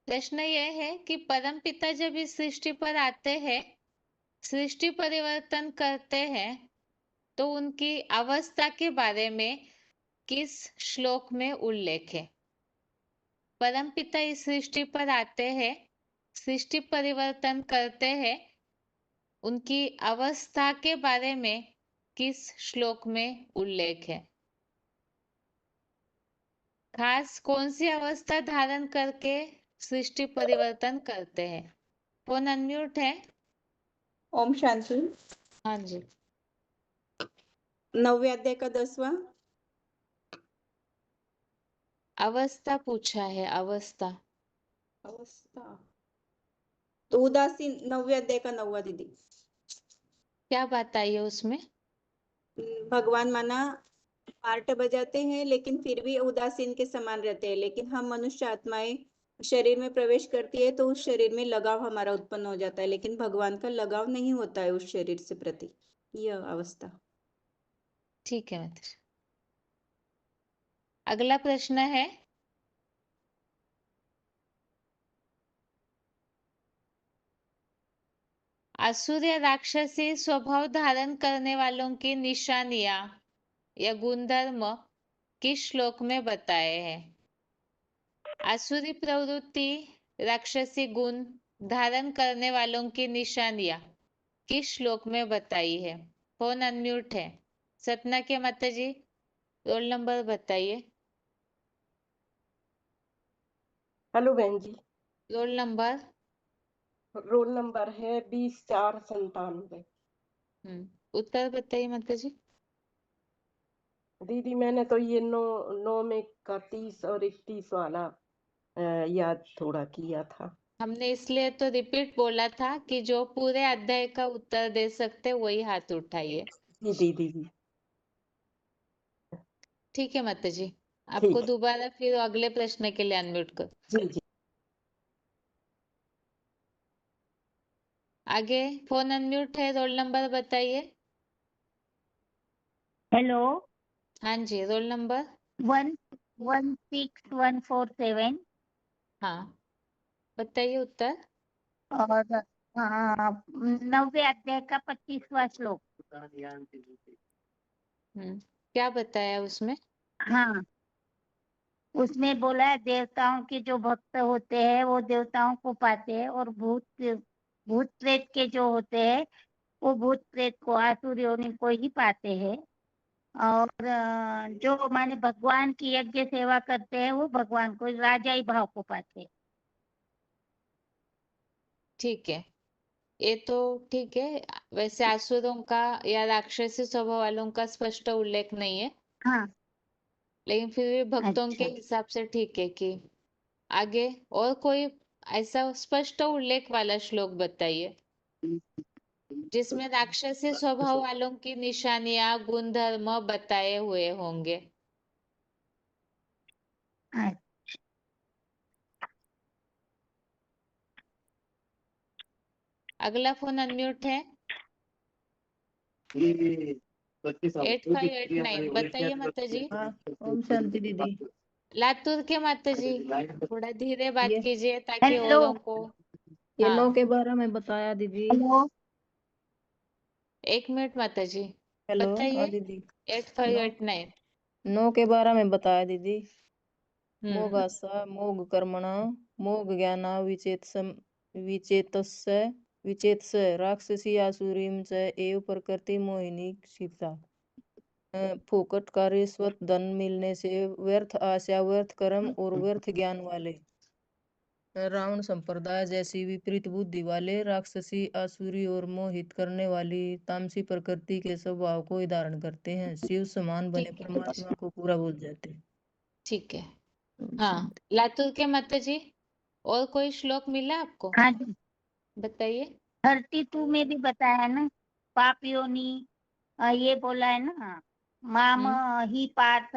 प्रश्न यह है कि परमपिता जब इस सृष्टि पर आते हैं, सृष्टि परिवर्तन करते हैं, तो उनकी अवस्था के बारे में किस श्लोक में उल्लेख है? परमपिता इस सृष्टि पर आते हैं, सृष्टि परिवर्तन करते हैं, उनकी अवस्था के बारे में किस श्लोक में उल्लेख है? खास कौन सी अवस्था धारण करके सृष्टि परिवर्तन करते हैं। फोन अनम्यूट है। ओम शांति। हाँ जी। 9वें अध्याय का 10वां। अवस्था पूछा है, अवस्था। अवस्था तो उदासीन 9वें अध्याय का 9वां दीदी। क्या बात आई है उसमें? भगवान माना पार्ट बजाते हैं लेकिन फिर भी उदासीन के समान रहते हैं, लेकिन हम मनुष्य आत्माएं शरीर में प्रवेश करती है तो उस शरीर में लगाव हमारा उत्पन्न हो जाता है, लेकिन भगवान का लगाव नहीं होता है उस शरीर से प्रति, यह अवस्था। ठीक है माताजी। अगला प्रश्न है, असुर या राक्षसी स्वभाव धारण करने वालों की निशानियां या गुणधर्म किस श्लोक में बताए हैं? आसुरी प्रवृत्ति, राक्षसी गुण धारण करने वालों की निशानियां किस श्लोक में बताई है? फोन अनम्यूट है। सतना के माताजी रोल नंबर बताइए। हेलो बहन जी। रोल नंबर है 20/4/97। उत्तर बताइए माताजी। दीदी मैंने तो ये 9 में का 30 और 31 वाला याद थोड़ा किया था। हमने इसलिए तो रिपीट बोला था कि जो पूरे अध्याय का उत्तर दे सकते वही हाथ उठाइए। जी दीदी। ठीक है माताजी, आपको ठीक है। दोबारा फिर अगले प्रश्न के लिए अनम्यूट कर। जी जी। आगे फोन अनम्यूट है, रोल नंबर बताइए। हेलो। हाँ जी, रोल नंबर। 116147। हाँ, बताइए उत्तर। और 9वें अध्याय का 25वां श्लोक। क्या बताया उसमें? हाँ, उसमें बोला है देवताओं के जो भक्त होते हैं वो देवताओं को पाते हैं, और भूत प्रेत के जो होते हैं वो भूत प्रेत को, आसुर योनि को ही पाते हैं। और जो माने भगवान की यज्ञ सेवा करते हैं वो भगवान को, राजाई भाव को पाते हैं। ठीक है, ये तो ठीक है। वैसे आसुरों का या राक्षसी स्वभाव वालों का स्पष्ट उल्लेख नहीं है, हाँ। लेकिन फिर भी भक्तों के अच्छा। हिसाब से ठीक है। कि आगे और कोई ऐसा स्पष्ट उल्लेख वाला श्लोक बताइए जिसमें राक्षसी स्वभाव वालों की निशानियां गुणधर्म बताए हुए होंगे। अगला फोन अनम्यूट है। 8589 बताइए माताजी। ओम शांति दीदी। लातूर के माताजी थोड़ा धीरे बात ये कीजिए ताकि हेलो। औरों को। ये 9 हाँ, के 12 में बताया दीदी। हेलो। 1 मिनट माताजी, हेलो। हाँ बताइए। दीदी। 8589। 9 के 12 में बताया दीदी। हम्म मोगासा मोग कर्मणा मोग ज्ञाना विचेतस्य विचेतस्य राक्षसी आसुरीम च एव प्रकृति मोहिनी सीता। फोकट कार्य स्वत धन मिलने से व्यर्थ आशा, व्यर्थ कर्म और व्यर्थ ज्ञान वाले रावण संप्रदाय जैसी विपरीत बुद्धि वाले राक्षसी, आसुरी और मोहित करने वाली तामसी प्रकृति के स्वभाव को धारण करते हैं। शिव समान बने ठीक है परमात्मा को पूरा भूल जाते हैं। ठीक है। ओम हाँ, शांति। लातूर के माताजी और कोई श्लोक मिला आपको? हाँ जी, बताइए। 32 में भी बताया ना, पाप योनि, ये बोला है ना, माम ही पार्थ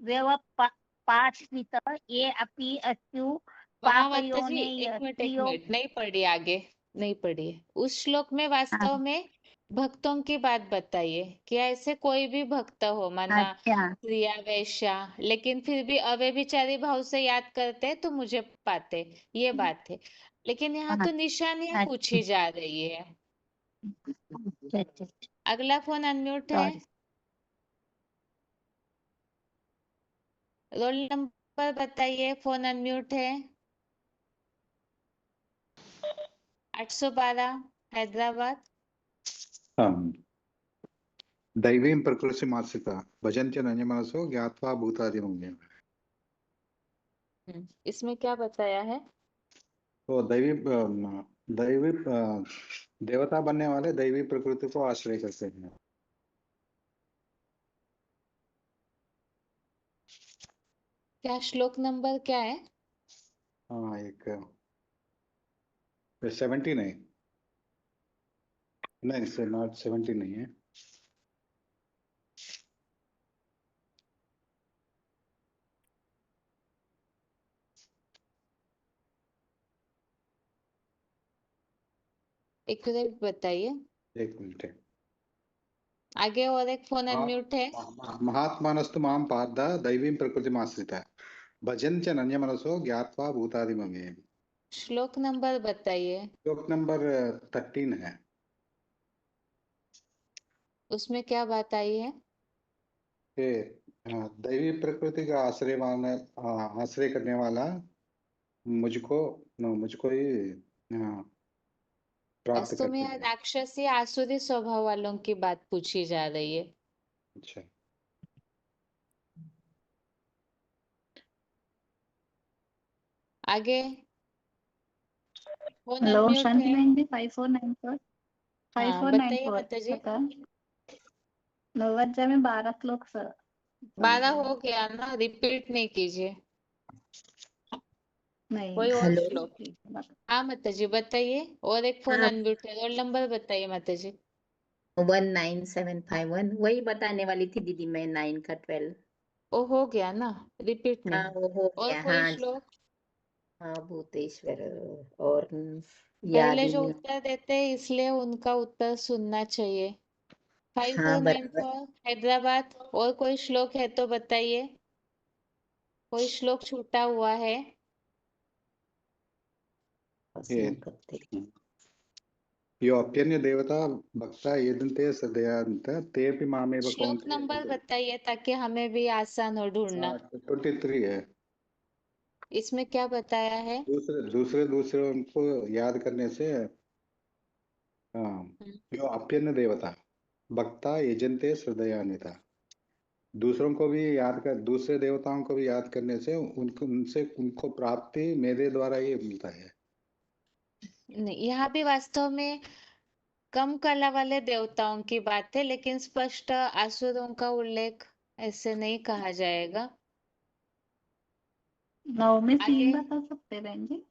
व्यवपाश्रित ये अपि अस्यु वहां पाप माताजी योने एक स्त्रियो। मिनट नहीं पढ़ी, आगे नहीं पढ़ी है। उस श्लोक में हाँ, वास्तव में भक्तों की बात बताइए कि ऐसे कोई भी भक्त हो, माना अच्छा। प्रिया वैश्या, लेकिन फिर भी अव्यभिचारी भाव से याद करते तो मुझे पाते, ये बात है। लेकिन यहाँ हाँ, तो निशानियां अच्छा पूछी जा रही है। अच्छा अच्छा। अगला फोन अनम्यूट है। सॉरी। रोल नंबर बताइए। फोन अनम्यूट है। 812 हैदराबाद। दैवीं प्रकृतिमाश्रिता भजन्ते नन्यमनसो ज्ञात्वा भूतादिमुख्यम्। इसमें क्या बताया है? तो दैवी देवता बनने वाले दैवी प्रकृति को आश्रय करते हैं। क्या श्लोक नंबर क्या है? हाँ, एक 70 नहीं, नॉट 70 नहीं है। एक मिनट बताइए। एक मिनट है। आगे और एक फोन हाँ, अनम्यूट है। महात्मानस्तु मां पार्थ दैवीं प्रकृतिमाश्रितः भजन् च नन्यमनसो ज्ञात्वा भूतादिमव्ययम्। श्लोक नंबर बताइए। श्लोक नंबर 13 है। उसमें क्या बात आई है? कि दैवी प्रकृति का आश्रय करने वाला मुझको ही प्राप्त वास्तव में करते यहाँ हैं। राक्षसी आसुरी स्वभाव वालों की बात पूछी जा रही है। अच्छा, आगे फोन हेलो, अनम्यूट शांति है। बहन जी। 5494 हाँ बताइए 5494 माता जी। पता नवज्जा में 12 श्लोक सर 12 हो गया ना, रिपीट नहीं कीजिए। नहीं। कोई और हेलो। श्लोक? हाँ माता जी बताइए। और एक फोन हाँ, अनम्यूट है, रोल नंबर बताइए माता जी। 19751 वही बताने वाली थी दीदी मैं, 9 का 12। वो हो गया ना, रिपीट हाँ, नहीं। वो हो और गया। कोई हाँ श्लोक? हाँ, भूतेश्वर और याद पहले ही जो नहीं। उत्तर देते हैं इसलिए उनका उत्तर सुनना चाहिए। हाँ, बराबर। 5494 हैदराबाद। और कोई श्लोक है तो बताइए। कोई श्लोक छूटा हुआ है? ये यो अप्यन्य देवता भक्ता येदन्ते सदयांत तेपि मामेव श्लोक कौन्तेय नंबर भजन्ति। बताइए ताकि हमें भी आसान हो ढूंढना। 23 है। इसमें क्या बताया है? दूसरे उनको याद करने से यो अप्यन्य देवता भक्ता यजन्ते श्रद्धयान्विता, दूसरे देवताओं को भी याद करने से उनको प्राप्ति मेरे द्वारा ही मिलता है। नहीं, यहाँ भी वास्तव में कम कला वाले देवताओं की बात है, लेकिन स्पष्ट आसुरों का उल्लेख ऐसे नहीं कहा जाएगा। 9 में आगे 3 बता सकते बहन जी।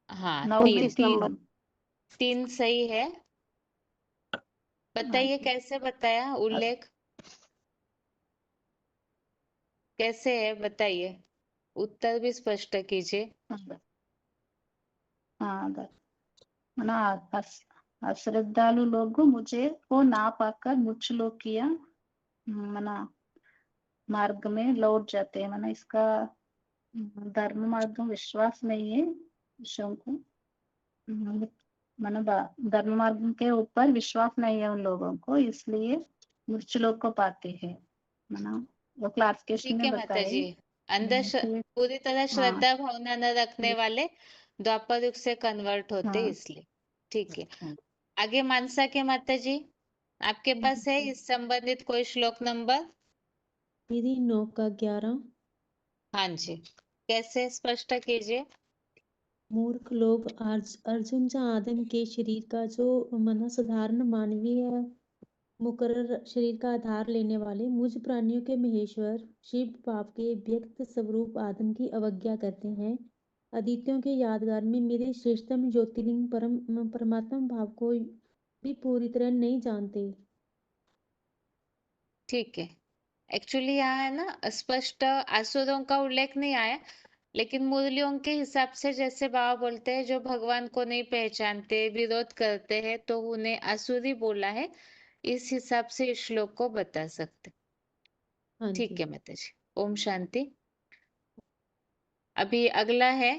हाँ 9 में 34 3 नंबर। 3 सही है। बताइए कैसे बताया उल्लेख, कैसे है बताइए। उत्तर भी स्पष्ट कीजिए। हाँ मना अश्रद्धालु लोग मुझे को ना पाकर मुझ लोग किया मना मार्ग में लौट जाते हैं। मना इसका धर्म मार्ग में विश्वास नहीं है विषयों को। मना धर्म मार्ग के ऊपर विश्वास नहीं है उन लोगों को, इसलिए मूर्छ लोग को पाते हैं। मना वो क्लासिफिकेशन ठीक में है माता बताए। जी। पूरी तरह हाँ श्रद्धा भावना न रखने वाले द्वापर युग से कन्वर्ट होते हाँ इसलिए। ठीक है। आगे मानसा के माता जी, आपके पास है इस संबंधित कोई श्लोक नंबर? दीदी 9 का 11। हाँ जी, कैसे स्पष्ट कीजिए। मूर्ख लोग अर्जुन चा आदम के शरीर का जो मना साधारण मानवीय मुकर्रर शरीर का आधार लेने वाले मुझ प्राणियों के महेश्वर शिव बाप के व्यक्त स्वरूप आदम की अवज्ञा करते हैं। अदितियों के यादगार में मेरे श्रेष्ठतम ज्योतिर्लिंग परमात्मा भाव को भी पूरी तरह नहीं जानते। ठीक है। एक्चुअली यहाँ है ना, स्पष्ट आसुरों का उल्लेख नहीं आया, लेकिन मूल्यों के हिसाब से जैसे बाबा बोलते हैं जो भगवान को नहीं पहचानते, विरोध करते हैं, तो उन्हें आसुरी बोला है। इस हिसाब से इस श्लोक को बता सकते। हाँ ठीक जी। है माता जी, ओम शांति। अभी अगला है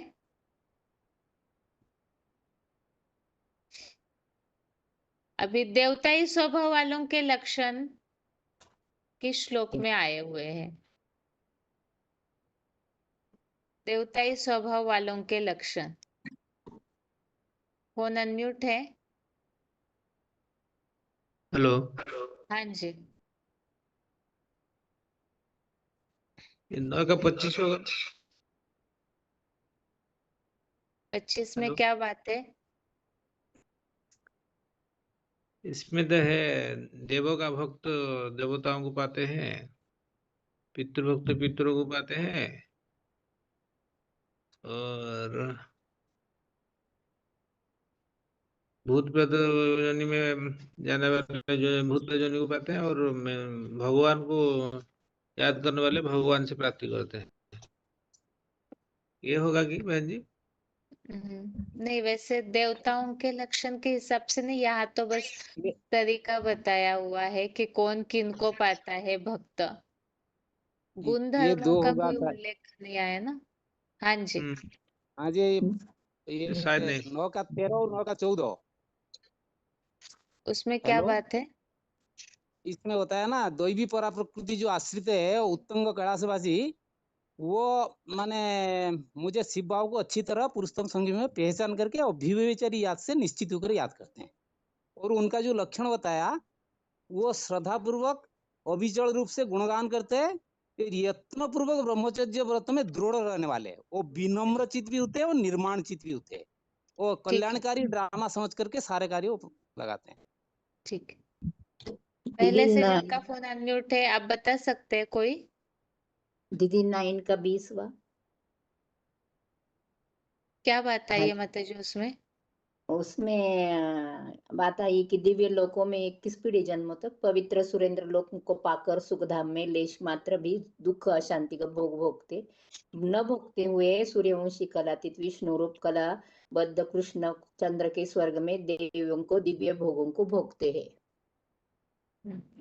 अभी देवताई स्वभाव वालों के लक्षण किस श्लोक में आए हुए हैं? देवताई स्वभाव वालों के लक्षण। फोन अनम्यूट है। हेलो। हाँ जी। 9 का 25 होगा। 25 में हेलो, क्या बात है? इसमें तो है देवों का भक्त देवताओं को पाते हैं, पितृभक्त पितरों को पाते हैं, और भूत प्रेत योनि में जाने वाले जो भूत प्रेत योनि को पाते हैं, और भगवान को याद करने वाले भगवान से प्राप्ति करते हैं। ये होगा कि बहन जी? नहीं, वैसे देवताओं के लक्षण के हिसाब से नहीं, यहाँ तो बस ये तरीका बताया हुआ है कि कौन किन को पाता है भक्त। गुण ये धर्मों दो का होगा कोई उल्लेख नहीं आया ना। हाँ जी। हाँ जी, ये शायद नहीं। 9 का 13 और 9 का 14 उसमें क्या हेलो, बात है? इसमें होता है ना दैवी परा प्रकृति जो आश्रित है उत्तंग कैलाशवासी, वो माने मुझे शिव बाबू को अच्छी तरह पुरुषोत्तम संगीत में पहचान करके और अभिव्यचरी याद से निश्चित होकर याद करते हैं। और उनका जो लक्षण बताया वो श्रद्धा पूर्वक अविचल रूप से गुणगान करते हैं, फिर यत्न पूर्वक ब्रह्मचर्य व्रत में दृढ़ रहने वाले हैं, वो विनम्र चित्त भी होते हैं और निर्माण चित्त भी होते हैं, वो ठीक है, कल्याणकारी ड्रामा समझ करके सारे कार्य वो लगाते हैं। ठीक है। पहले दीदी से ना जिनका फोन अनम्यूट है, आप बता सकते हैं कोई? दीदी 9 का 20वां क्या बात आई है माता जी उसमें? उसमें बात आई कि दिव्य लोकों में 21 पीढ़ी जन्मों तक पवित्र सुरेंद्र लोक को पाकर सुखधाम में लेश मात्र भी दुख अशांति का भोग भोगते न भोगते हुए सूर्यवंशी कलातीत विष्णु रूप कला बद्ध कृष्ण चंद्र के स्वर्ग में देवियों को दिव्य भोगों को भोगते हैं।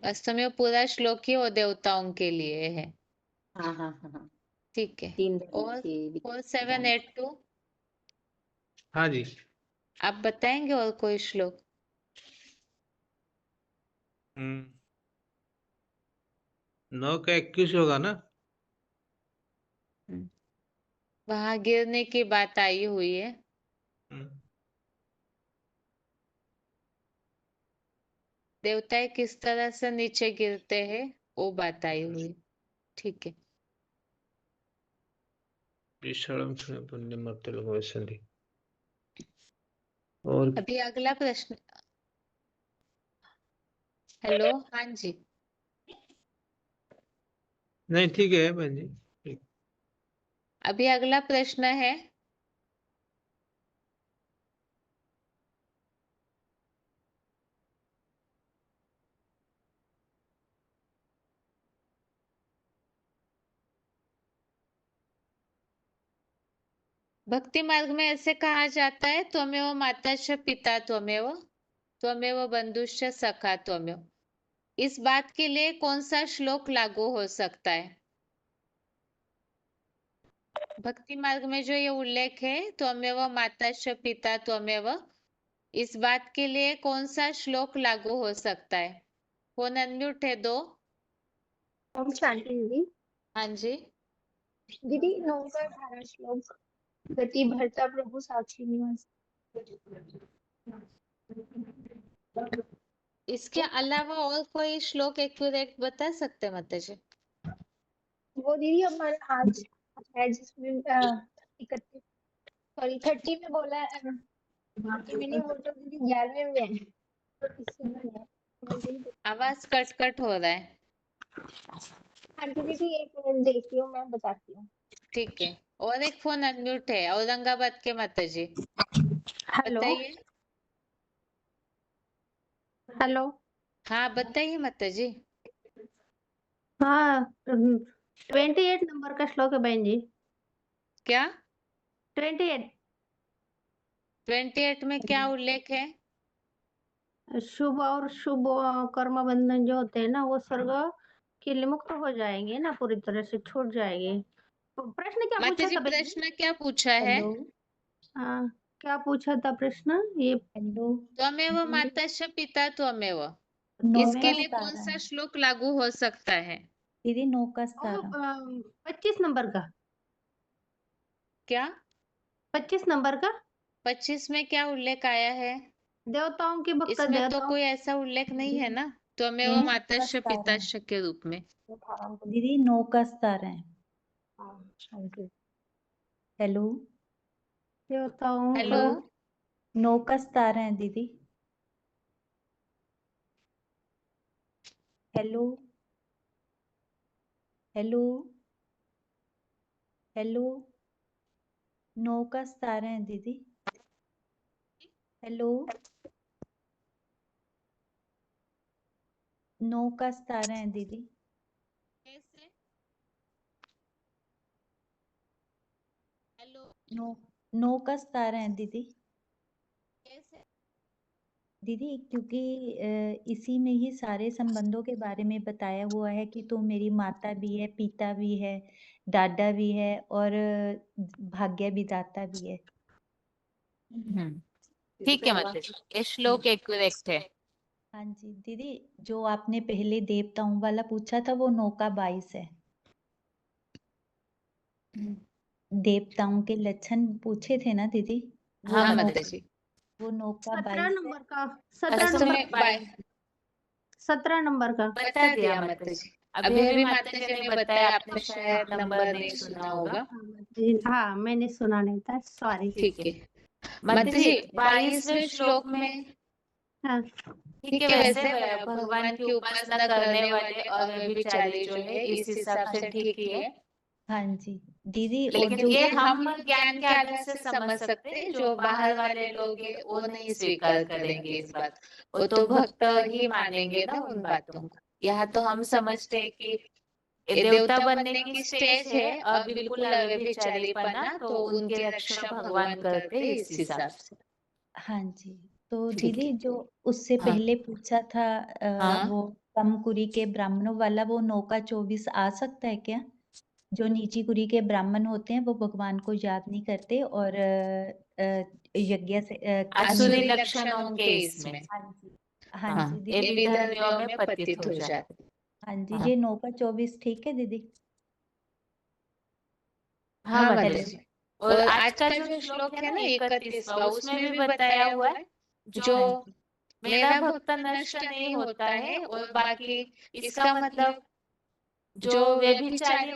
वास्तव में वो पूरा श्लोक ही वो देवताओं के लिए है। हाँ हाँ हाँ हाँ, ठीक है। 3 और के 4782 हाँ जी, आप बताएंगे और कोई श्लोक? 9 का 21 होगा ना? वहां गिरने की बात आई हुई है। देवताएं किस तरह से नीचे गिरते हैं वो बात आई हुई है। ठीक है। विशालम पुण्य मर्त्य लोगों संधि। और अभी अगला प्रश्न। हेलो, हाँ जी। नहीं, ठीक है बहन जी, ठीक। अभी अगला प्रश्न है, भक्ति मार्ग में ऐसे कहा जाता है, त्वमेव माताश्च पिता त्वमेव, त्वमेव बंधुश्च सखा त्वमेव। इस बात के लिए कौन सा श्लोक लागू हो सकता है? भक्ति मार्ग में जो ये उल्लेख है, त्वमेव माताश्च पिता त्वमेव, इस बात के लिए कौन सा श्लोक लागू हो सकता है? फोन अनम्यूट है 2। ओम शांति दीदी। हाँ जी। दीदी 9 का 18 श्लोक गति भरता प्रभु साक्षी निवास। इसके अलावा और कोई श्लोक एक्यूरेट बता सकते हैं माता जी? वो दीदी हमारे आज है जिसमें 31 सॉरी 30 में बोला है, 30 में नहीं वो तो दीदी 11वें में है। इससे नहीं है। आवाज कट कट हो रहा है। हाँ दीदी 1 मिनट देखती हूँ, मैं बताती हूँ। ठीक है। और एक फोन अनम्यूट है, औरंगाबाद के माता जी। हेलो बताइए। हेलो। हाँ बताइए माता जी। हाँ 28 नंबर का श्लोक है बहन जी। क्या? 28 में क्या उल्लेख है? शुभ और शुभ कर्म बंधन जो होते हैं ना वो स्वर्ग के लिए मुक्त हो जाएंगे ना, पूरी तरह से छूट जाएंगे। तो प्रश्न क्या माता पूछा जी था बहन जी? प्रश्न क्या पूछा है? हाँ क्या पूछा था प्रश्न ये? त्वमेव माताश्च पिता त्वमेव, इसके लिए कौन सा श्लोक लागू हो सकता है? दीदी 9 का 17। 25 नंबर का। क्या? 25 नंबर का। 25 में क्या उल्लेख आया है? देवताओं के भक्त इसमें तो देवताओं कोई ऐसा उल्लेख नहीं है ना, त्वमेव माताश्च पिताश्च के रूप में। दीदी 9 का 17 है। हेलो देवताओं हेलो नौ का सितारा है दीदी। हेलो हेलो हेलो, नौ का सितारा है दीदी। हेलो, नौ का सितारा है दीदी। कैसे? हेलो नौ नौ का सितारा है दीदी। कैसे? दीदी क्योंकि इसी में ही सारे संबंधों के बारे में बताया हुआ है कि तू मेरी माता भी है, पिता भी है, दादा भी है और भाग्य विधाता भी है। ठीक है माताजी, ये श्लोक एक्यूरेट है। हाँ जी दीदी, जो आपने पहले देवताओं वाला पूछा था वो नौ का 22 है। देवताओं के लक्षण पूछे थे ना दीदी, वो हाँ नौ माताजी। वो नौ का 17 22 है। नंबर का 17 असुर नंबर में बाय 17 नंबर का बता दिया माताजी। अभी अभी माताजी ने बताया, आपने शायद नंबर नहीं सुना होगा। हाँ मैंने सुना नहीं था, सॉरी। ठीक है माताजी, 22वें श्लोक में हाँ ठीक है, वैसे भगवान की उपासना करने वाले और व्यभिचारी जो है इस हिसाब से ठीक ही है, हाँ जी दीदी, और लेकिन जो ये हम ज्ञान के आधार से समझ सकते हैं। जो बाहर वाले लोग हैं वो नहीं स्वीकार करेंगे इस बात, वो तो भक्त ही मानेंगे ना उन बातों को। यहाँ तो हम समझते हैं कि ये देवता बनने की स्टेज है और बिल्कुल व्यभिचारीपना तो उनके रक्षा भगवान करते हैं इस हिसाब से। हाँ जी, तो ठीक दीदी है। जो उससे हाँ पहले पूछा था हाँ वो कम कुरी के ब्राह्मणों वाला, वो 9 का 24 आ सकता है क्या? जो नीची कुरी के ब्राह्मण होते हैं वो भगवान को याद नहीं करते और यज्ञ से आसुरी लक्षणों के इसमें। हाँ जी हाँ हाँ जी ये दीदी, विधर्मियों में पतित हो जाते। हाँ जी हाँ ये 9 का 24 ठीक है दीदी। हाँ हेलो माताजी। और आज का जो श्लोक है ना 31वां, उसमें भी बताया हुआ है जो हाँ जी मेरा भक्त नष्ट नहीं होता है, और बाकी इसका मतलब जो व्यभिचारी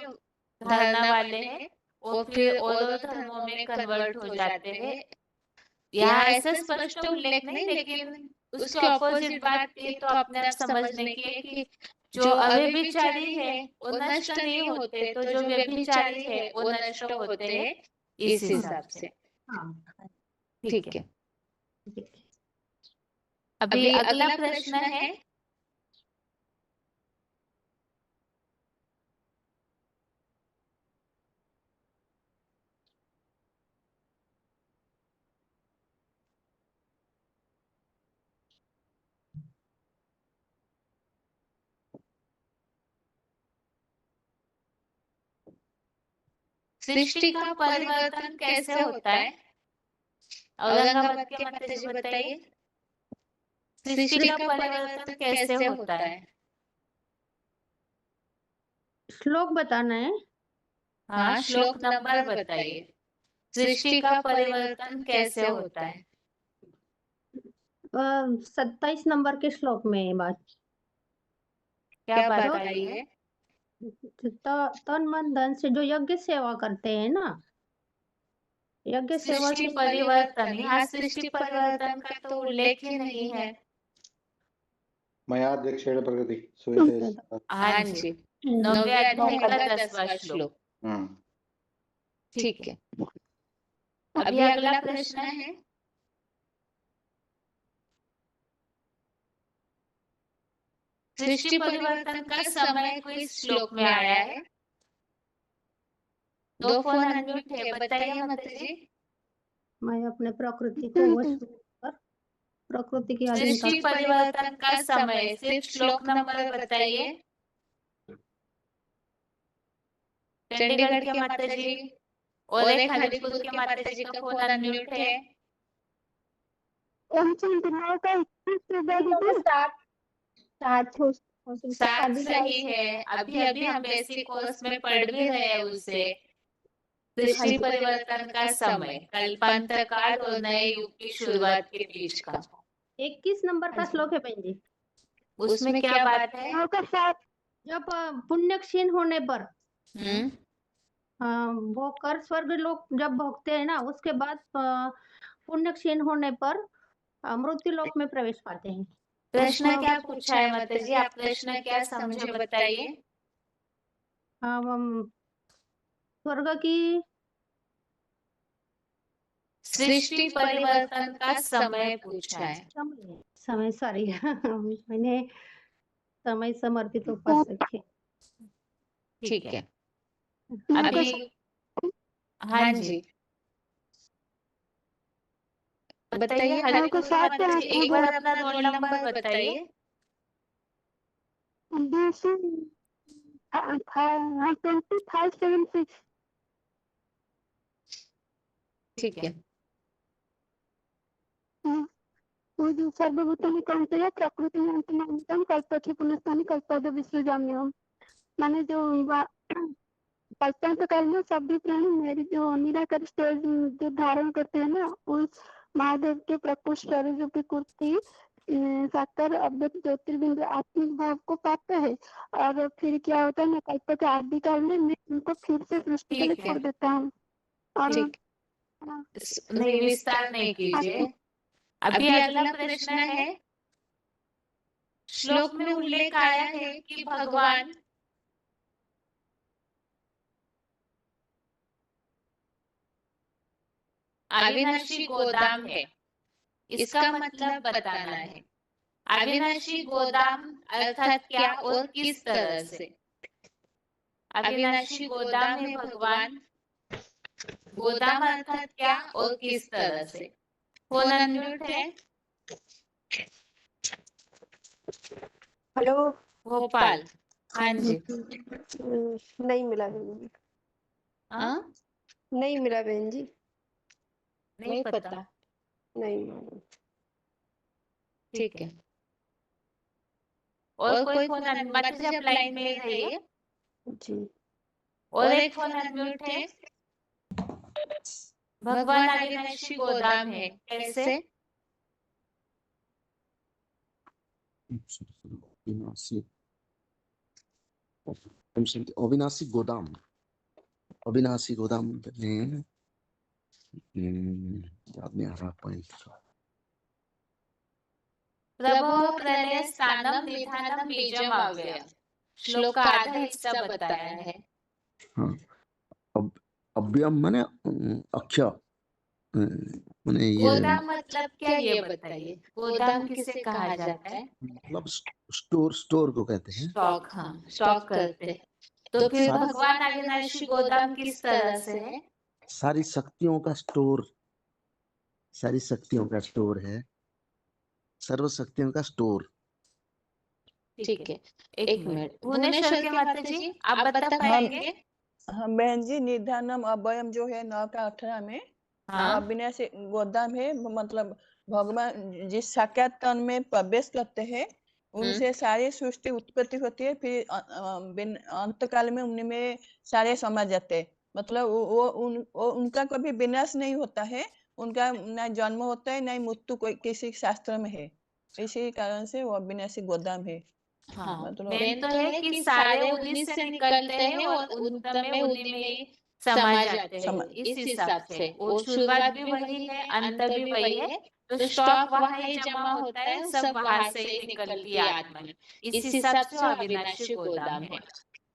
धारणा वाले हैं वो फिर और धर्मों में कन्वर्ट हो जाते हैं। यहाँ ऐसा स्पष्ट उल्लेख नहीं, लेकिन उसके ऑपोजिट बात ये तो अपने आप समझने की है कि जो अव्यभिचारी है वो नष्ट नहीं होते, तो जो व्यभिचारी है वो नष्ट होते हैं इस हिसाब से। हाँ ठीक है। ठीक है। अभी अगला प्रश्न है, सृष्टि का परिवर्तन कैसे होता है? औरंगाबाद के माताजी बताइए, सृष्टि का परिवर्तन कैसे होता है? श्लोक बताना है। हाँ श्लोक नंबर बताइए, सृष्टि का परिवर्तन कैसे होता है? 27 नंबर के श्लोक में ये बात। क्या बात जो आई है? तन मन धन से जो यज्ञ सेवा करते हैं ना, यज्ञ सेवा सृष्टि से परिवर्तन, यहाँ सृष्टि परिवर्तन का तो उल्लेख ही नहीं है। मयाध्यक्षेण प्रकृति सुयते। हाँ जी, 9वें अध्याय का 10वां श्लोक। ठीक है। अभी अगला प्रश्न है, सृष्टि परिवर्तन का समय किस श्लोक में आया है? दो फोन अनम्यूट है, बताइए माताजी। मैं अपने प्रकृति को वश में कर प्रकृति की अधीनता सृष्टि परिवर्तन का समय सिर्फ श्लोक नंबर बताइए। चंडीगढ़ के माताजी और एक हरिपुर के माताजी का फोन अनम्यूट है। साथ सही है, अभी अभी हम बेसिक कोर्स में पढ़ भी रहे हैं उससे। सृष्टि परिवर्तन का समय कल्पांतर काल और नए युग की शुरुआत के बीच का। 21 नंबर का श्लोक है बहन जी। उसमें क्या बात है? जब पुण्य क्षीण होने पर वो कर स्वर्ग लोक जब भोगते हैं ना, उसके बाद पुण्य क्षीण होने पर मृत्यु लोक में प्रवेश पाते हैं। प्रश्न क्या पूछा है माता जी? आप प्रश्न क्या समझे बताइए। स्वर्ग की सृष्टि परिवर्तन का समय पूछा है। समय सॉरी मैंने समय समर्पित उपासक है। ठीक है। अभी हाँ जी बताइए हरिपुर माता जी, एक बार अपना रोल नंबर बताइए। 2576। ठीक है। वो जो सर्वभूतानि कौन्तेय प्रकृति अंतम कल्पति पुनस्तानि कल्पद विश्वजाम्यहम्। माने जो कल्पांत काल में सभी प्राणी मेरी जो निराकार स्टेज जो धारण करते हैं ना, उस महादेव के प्रकोष्ठ स्वरूप की कुर्ती साकार अव्यक्त ज्योतिर्बिंदु आत्मिक भाव को पाते हैं। और फिर क्या होता है ना, कल्प के आदि काल में मैं उनको फिर से सृष्टि के लिए ठीक है। छोड़ देता हूँ। और ठीक। नहीं, विस्तार नहीं कीजिए। अभी अगला प्रश्न है, श्लोक में उल्लेख आया है कि भगवान अविनाशी गोदाम है। इसका मतलब बताना है। अविनाशी गोदाम अर्थात क्या और किस तरह से? अविनाशी गोदाम है भगवान, गोदाम अर्थात क्या और किस तरह से? फोन अनम्यूट है। हेलो भोपाल। हाँ जी। नहीं मिला बहन जी। हाँ? नहीं मिला बहन जी। नहीं पता। नहीं मालूम। ठीक है। और कोई फोन माता जी आप लाइन में रहिए। जी। और एक फोन अनम्यूट है। भगवान अविनाशी गोदाम है, कैसे? अविनाशी गोदाम, अविनाशी गोदाम में याद नहीं आ रहा पॉइंट। प्रभो प्रलय स्थानम निधानम बीजम अव्ययम। श्लोक का आधा हिस्सा बताया है। हाँ, अव्ययम माने अक्षय माने ये गोदाम मतलब क्या ये बताइए। गोदाम किसे कहा जाता है? मतलब स्टोर को कहते हैं। स्टॉक। हाँ, स्टॉक करते हैं। तो फिर भगवान अविनाशी गोदाम किस तरह से है? सारी शक्तियों का स्टोर, सारी शक्तियों का स्टोर है, सर्व शक्तियों का स्टोर। ठीक है। एक मिनट, भुवनेश्वर के माता जी आप बता पाएंगे? हाँ बहन जी, निधानम अभयम जो है 9 का 18 में हाँ। अविनाशी गोदाम है, मतलब भगवान जिस साक्षात तन में प्रवेश करते हैं उनसे सारी सृष्टि उत्पत्ति होती है, फिर अंत काल में उनमें सारे समा जाते हैं। मतलब उनका कभी विनाश नहीं होता है, उनका ना जन्म होता है ना ही मृत्यु कोई किसी शास्त्र में है। इसी कारण से वो अविनाशी गोदाम है। हाँ, मतलब मेन तो है कि सारे उन्हीं से निकलते हैं और अंत में उन्हीं में ही समा जाते हैं। इस हिसाब से वो शुरुआत भी वही है, अंत भी वही है। तो स्टॉक वहां ही जमा होता है, सब वहां से ही निकलती है आत्मा। इस हिसाब से वो अविनाशी गोदाम है।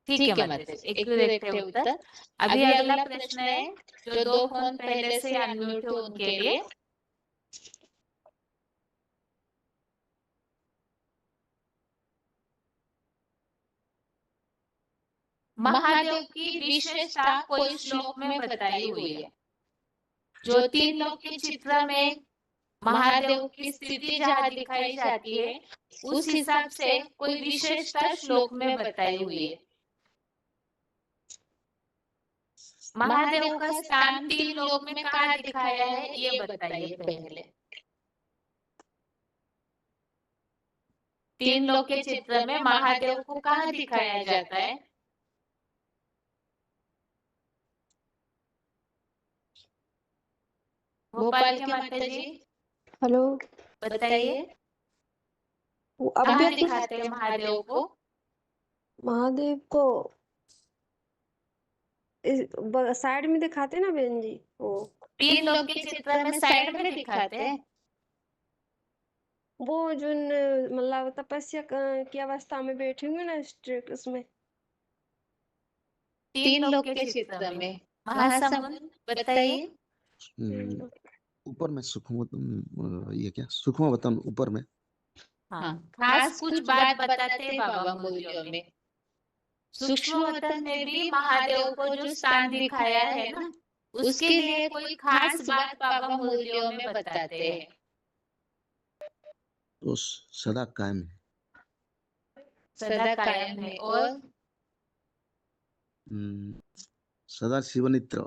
ठीक है माता जी, एक्यूरेट है उत्तर। अभी अगला प्रश्न है, जो 2 फोन पहले से अनम्यूट है उनके लिए। महादेव की विशेषता कोई श्लोक में बताई हुई है। जो 3 लोक के चित्र में महादेव की स्थिति जहाँ दिखाई जाती है, उस हिसाब से कोई विशेषता श्लोक में बताई हुई है। महादेव का स्थान 3 लोक में कहाँ दिखाया है, ये बताइए पहले। 3 लोक के चित्र में महादेव को कहाँ दिखाया जाता है? भोपाल के माता जी हेलो बताइए, अब कहाँ दिखाते हैं महादेव को? महादेव को साइड में दिखाते ना बहन जी, वो तीन लोग के चित्र में साइड में दिखाते हैं। वो जो मतलब तपस्या की अवस्था में बैठे हुए ना स्ट्रेट उसमें। तीन लोग के चित्र में महासमुद्र बताइए। ऊपर में सूक्ष्म ये क्या सूक्ष्म वतन ऊपर में। हाँ, खास कुछ बात बताते हैं बाबा मूल्यों में। सूक्ष्म वतन में भी महादेव को जो स्थान दिखाया है ना, उसके लिए कोई खास बात बाबा मूल्यों में बताते हैं। तो सदा कायम है। सदा कायम है और सदा शिवनित्र।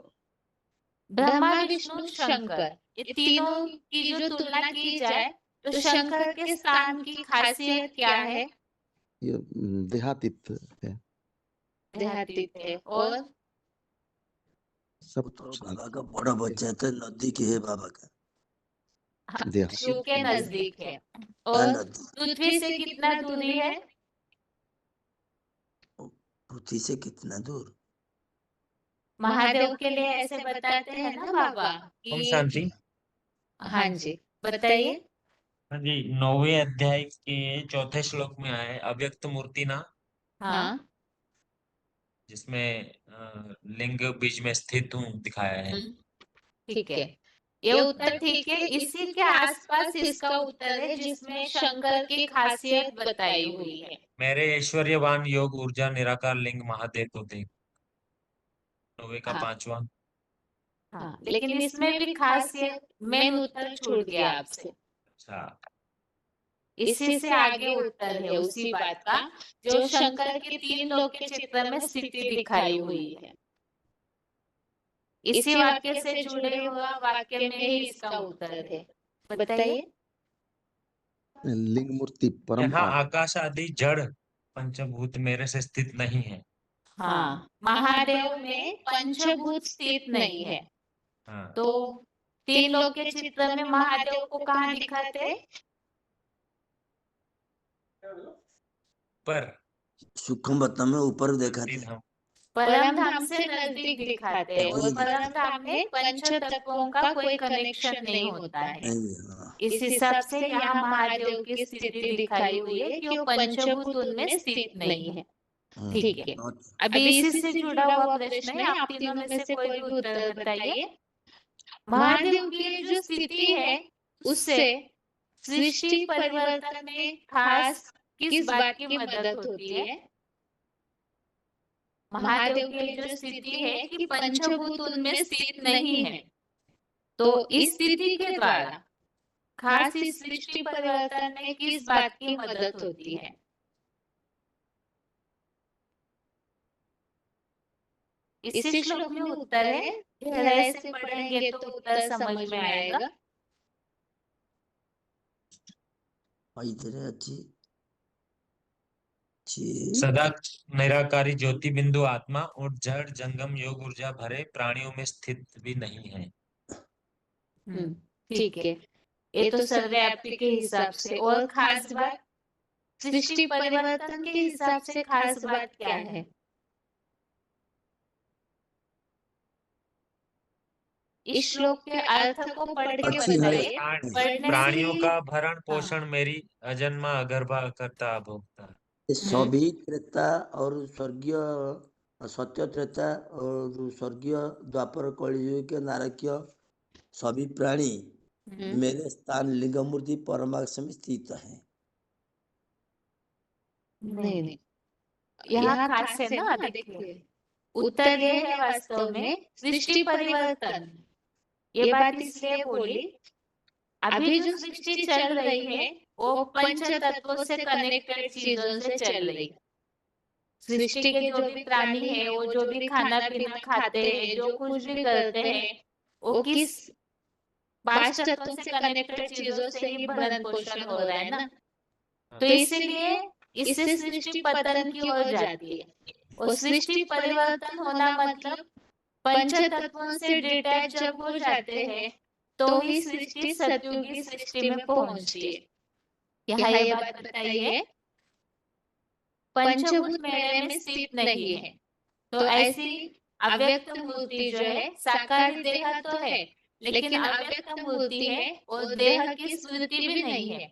ब्रह्मा विष्णु शंकर, ये तीनों की जो तुलना की जाए तो शंकर के स्थान की खासियत क्या है? ये देहातीत है। देहातीत है और सब तो बाबा का बड़ा बच्चा तो नजदीक है बाबा का। शिव के नजदीक है। और पृथ्वी से कितना दूरी है? पृथ्वी से कितना दूर? महादेव के लिए ऐसे बताते हैं ना बाबा ओम कि शांति। हाँ जी बताइए। हाँ जी, 9वें अध्याय के 4थे श्लोक में आए अव्यक्त मूर्ति ना, हाँ जिसमें लिंग बीज में स्थित हूँ दिखाया है। ठीक है, ये उत्तर ठीक है। इसी के आसपास इसका उत्तर है जिसमें शंकर की खासियत बताई हुई है। मेरे ऐश्वर्यवान योग ऊर्जा निराकार लिंग महादेव को देख। 9वें का हाँ 5वां। हाँ, लेकिन इसमें भी खासियत मेन उत्तर छूट गया आपसे। अच्छा, इसी से आगे उत्तर है उसी बात का जो शंकर के तीन लोग के चित्र में स्थिति दिखाई हुई है। इसी वाक्य से जुड़े हुआ वाक्य में ही इसका उत्तर है। बताइए। लिंग मूर्ति परम यहाँ आत्मा। आकाश आदि जड़ पंचभूत मेरे से स्थित नहीं है। हाँ, महादेव में पंचभूत स्थित नहीं है। हाँ, तो तीन लोग के चित्र में महादेव को कहाँ दिखाते? पर सूक्ष्म वतन में ऊपर देखा था। परम धाम से नजदीक दिखाते हैं और परम धाम में पंच तत्वों का कोई कनेक्शन नहीं होता है। इस हिसाब से यहाँ महादेव की स्थिति दिखाई हुई है कि वो पंचभूत उनमें स्थित नहीं है। ठीक है, अभी इसी से जुड़ा हुआ प्रश्न है, आप तीनों में से कोई भी उत्तर बताइए। महादेव की जो स्थिति है उससे सृष्टि परिवर्तन में खास किस बात की मदद होती है? महादेव की जो स्थिति है कि पंचभूत उनमें स्थित नहीं है, तो इस स्थिति के द्वारा खास इस सृष्टि परिवर्तन में किस बात की मदद होती है? इसी श्लोक में उत्तर है, गहराई से पढ़ेंगे तो उत्तर समझ में आएगा। इधर है अच्छी सदा निराकारी ज्योति बिंदु आत्मा और जड़ जंगम योग ऊर्जा भरे प्राणियों में स्थित भी नहीं है। ठीक है, ये तो सर्वव्यापी के हिसाब से। और खास बात सृष्टि परिवर्तन के हिसाब से खास बात क्या है? इस श्लोक के अर्थ को पढ़ के बताइए। प्राणियों का भरण पोषण मेरी अजन्मा अगर्भा करता भोगता। सभी त्रेता और स्वर्गीय सत्य त्रेता और स्वर्गीय द्वापर कलियुग के नारकीय सभी प्राणी मेरे स्थान लिंगमूर्ति परमाक्ष में स्थित है। नहीं, यहाँ खास है ना, देखिए उत्तर ये है वास्तव में सृष्टि परिवर्तन। ये बात इसलिए बोली, अभी जो सृष्टि चल रही है वो पंच तत्वों से कनेक्टेड चीजों से चल रही है। सृष्टि के जो भी प्राणी है, वो जो भी खाना पीना खाते हैं, जो कुछ भी करते हैं, वो किस पांच तत्वों से कनेक्टेड चीजों से ही भरण पोषण हो रहा है ना। तो इसीलिए इससे सृष्टि पतन की ओर जाती है। और सृष्टि परिवर्तन होना मतलब पंच तत्वों से डिटैच जब हो जाते हैं तो ही सृष्टि सतयुगी सृष्टि में पहुंचती है। यहाँ ये बात बताइए, पंचभूत मेरे में स्थित नहीं है, तो ऐसी अव्यक्त मूर्ति जो है साकार देह तो है, लेकिन अव्यक्त मूर्ति है और देह की स्मृति भी नहीं है।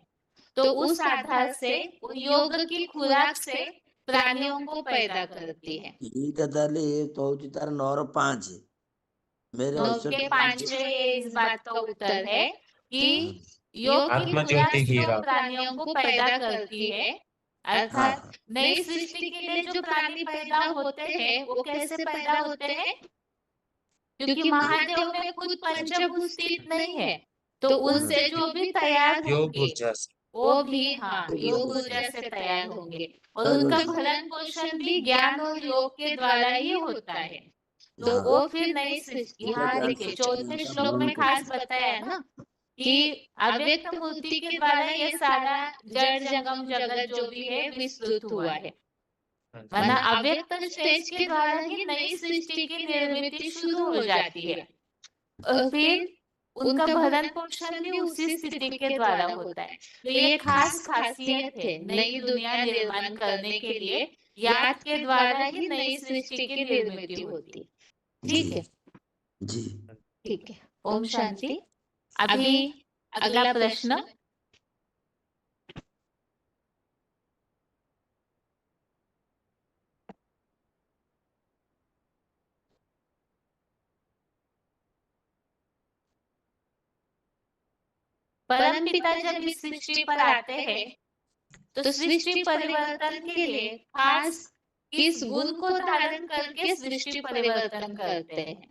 तो उस आधार से वो योग की खुराक से प्राणियों को पैदा करती है। ଏଇଟା ତାହେଲେ ତ ହଉଛି तार 9 ର 5 मेरे 9 अवसर के 5वें ये इस बात का उत्तर है कि योग की खुराक आत्मज्योति की जो रात। प्राणियों को पैदा करती है, अर्थात नई सृष्टि के लिए जो प्राणी पैदा होते हैं वो कैसे पैदा होते हैं? क्योंकि महादेव में खुद पंचभूत स्थित नहीं है, तो उनसे जो भी तैयार योग होंगे ऊर्जा से। वो भी योग ऊर्जा से तैयार होंगे और उनका भरण पोषण भी ज्ञान और योग के द्वारा ही होता है। तो वो फिर नई सृष्टि, यहाँ देखिए 4थे श्लोक में खास बताया है ना कि अव्यक्त मूर्ति के द्वारा ये सारा जड़ जंगम जगत जो भी है विस्तृत हुआ है, वरना अव्यक्त स्टेज के द्वारा ही नई सृष्टि की निर्मिति शुरू हो जाती है और फिर उनका भरण पोषण भी उसी स्थिति के द्वारा होता है। तो ये खास खासियत है नई दुनिया निर्माण करने के लिए, याद के द्वारा ही नई सृष्टि की निर्मिति होती है। ठीक है जी ठीक है, ओम शांति। अभी अगला प्रश्न। परमपिता जब इस सृष्टि पर आते हैं तो सृष्टि परिवर्तन के लिए खास किस गुण को धारण करके सृष्टि परिवर्तन करते हैं?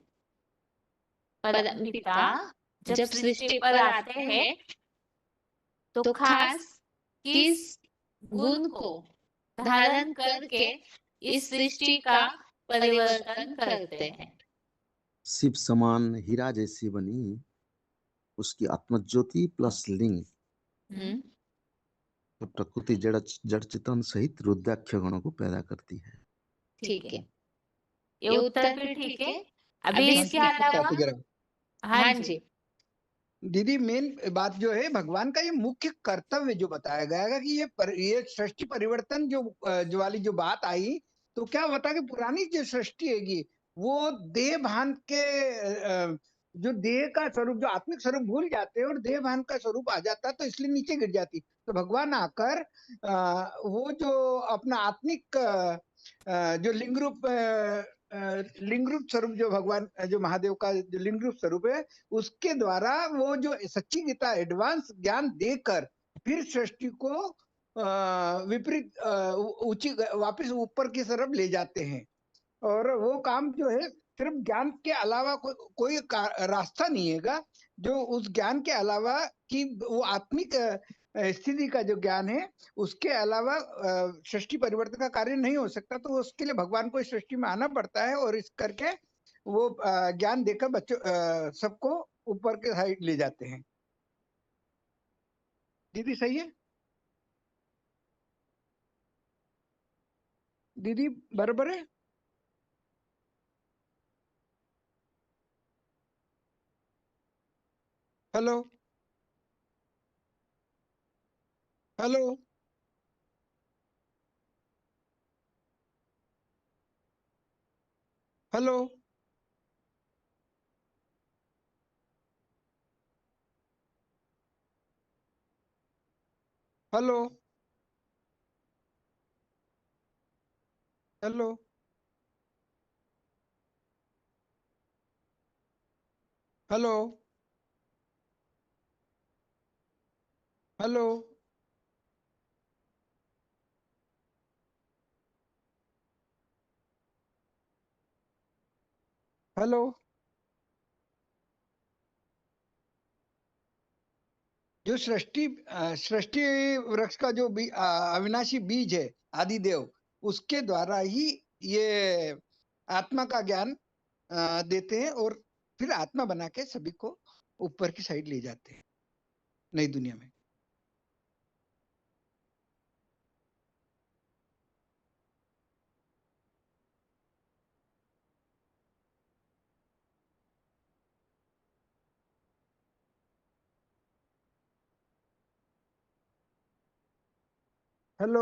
परमपिता जब सृष्टि पर आते हैं तो खास किस गुण को धारण करके इस सृष्टि का परिवर्तन करते हैं? शिव समान हीरा जैसी बनी उसकी आत्मज्योति प्लस लिंग तो प्रकृति जड़ जड़ चेतन सहित रुद्राक्ष गणों को पैदा करती है। ठीक है, ये उत्तर भी ठीक है। अभी इसके अलावा हाँ जी दीदी मेन बात जो है भगवान का ये मुख्य कर्तव्य जो बताया गया है कि ये सृष्टि परिवर्तन जो वाली जो बात आई, तो क्या होता है कि पुरानी जो सृष्टि हैगी वो देह भान के जो देह का स्वरूप जो आत्मिक स्वरूप भूल जाते हैं और देह भान का स्वरूप आ जाता है, तो इसलिए नीचे गिर जाती। तो भगवान आकर वो जो अपना आत्मिक जो लिंग रूप स्वरूप जो भगवान जो महादेव का जो लिंग रूप स्वरूप है उसके द्वारा वो जो सच्ची गीता एडवांस ज्ञान देकर फिर सृष्टि को विपरीत ऊंची वापस ऊपर की तरफ ले जाते हैं। और वो काम जो है सिर्फ ज्ञान के अलावा कोई रास्ता नहीं हैगा जो उस ज्ञान के अलावा कि वो आत्मिक स्थिति का जो ज्ञान है उसके अलावा सृष्टि परिवर्तन का कार्य नहीं हो सकता। तो उसके लिए भगवान को इस सृष्टि में आना पड़ता है और इस करके वो ज्ञान देकर बच्चों सबको ऊपर के साइड ले जाते हैं। दीदी सही है? दीदी बराबर है? Hello hello hello hello hello hello hello hello जो सृष्टि वृक्ष का जो अविनाशी बीज है आदिदेव, उसके द्वारा ही ये आत्मा का ज्ञान देते हैं और फिर आत्मा बना के सभी को ऊपर की साइड ले जाते हैं नई दुनिया में। Hello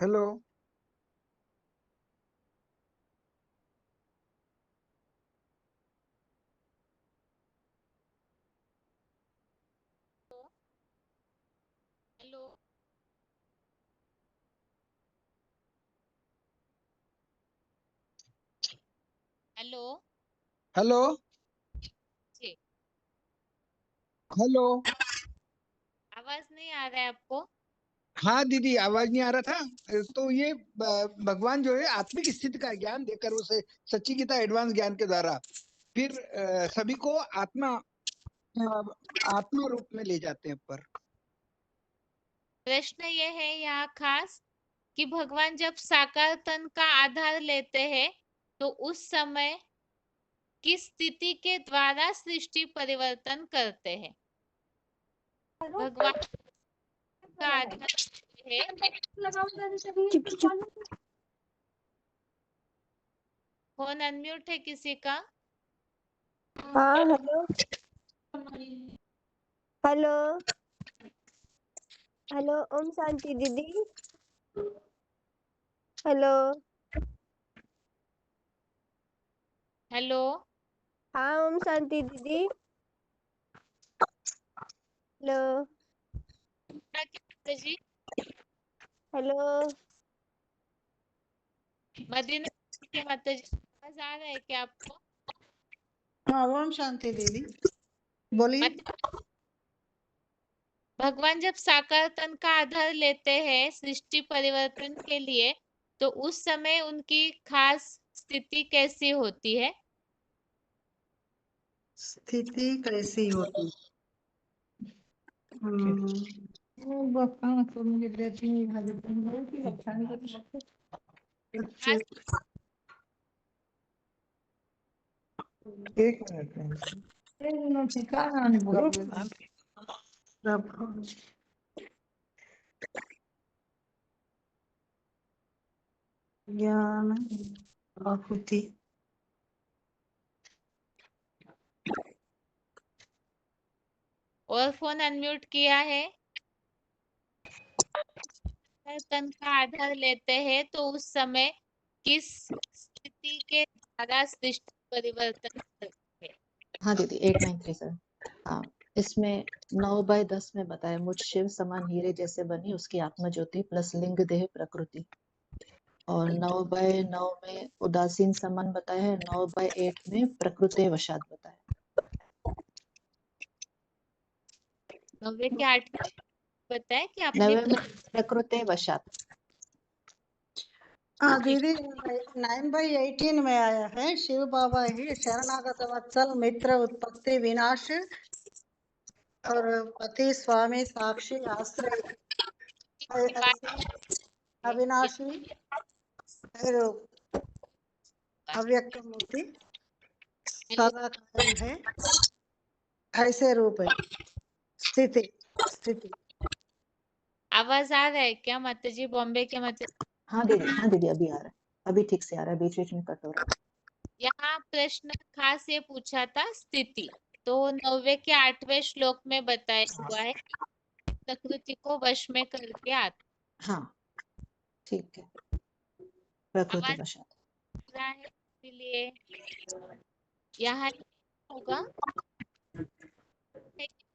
hello. Hello. Hello. Hello. जी। हेलो। आवाज नहीं आ रहा है आपको? हाँ दीदी, आवाज नहीं आ रहा था। तो ये भगवान जो है आत्मिक स्थिति का ज्ञान देकर उसे सच्ची गीता एडवांस ज्ञान के द्वारा फिर सभी को आत्मा रूप में ले जाते हैं पर। प्रश्न ये है यहाँ खास कि भगवान जब साकार तन का आधार लेते हैं तो उस समय किस स्थिति के द्वारा सृष्टि परिवर्तन करते हैं? भगवान का आधार है। फोन अनम्यूट है किसी का? हाँ hello. Hello. Hello Om Shanti दीदी। हेलो। हेलो। हाँ ओम शांति दीदी। हेलो। जी। हेलो। मदीना के माता जी आवाज आ रहा है क्या आपको? हाँ ओम शांति दीदी, बोलिए। भगवान जब साकार तन का आधार लेते हैं सृष्टि परिवर्तन के लिए तो उस समय उनकी खास स्थिति कैसी होती है? स्थिति कैसी होती? एक मिनट ज्ञान आहुति। और फोन अनम्यूट किया है। तन का आधार लेते हैं तो उस समय किस स्थिति के द्वारा सृष्टि परिवर्तन करते हैं? हाँ दीदी 8937। हाँ, इसमें 9/10 में बताया मुझ शिव समान हीरे जैसे बनी उसकी आत्मा ज्योति प्लस लिंग देह प्रकृति। और 9/9 में उदासीन समान बताया है। 9/8 में प्रकृति वशात बताया। 9 के 8 बताया कि आपने 9 में प्रकृति वशात। हाँ दीदी 9/18 में आया है शिव बाबा ही शरणागत वत्सल मित्र उत्पत्ति विनाश और पति स्वामी साक्षी आश्रय अविनाशी अव्यक्त मूर्ति सदा कायम है ऐसे रूप है। स्थिति स्थिति आवाज आ रहा है क्या माता जी? बॉम्बे के माता जी? हाँ दीदी अभी आ रहा है, अभी ठीक से आ रहा है, बीच बीच में कट हो रहा है। यहाँ प्रश्न खास ये पूछा था स्थिति, तो 9 के 8वें श्लोक में बताया हुआ है प्रकृति को वश में करके आता। हाँ ठीक है, प्रकृति आवाज वशात रहा है इसलिए यहाँ होगा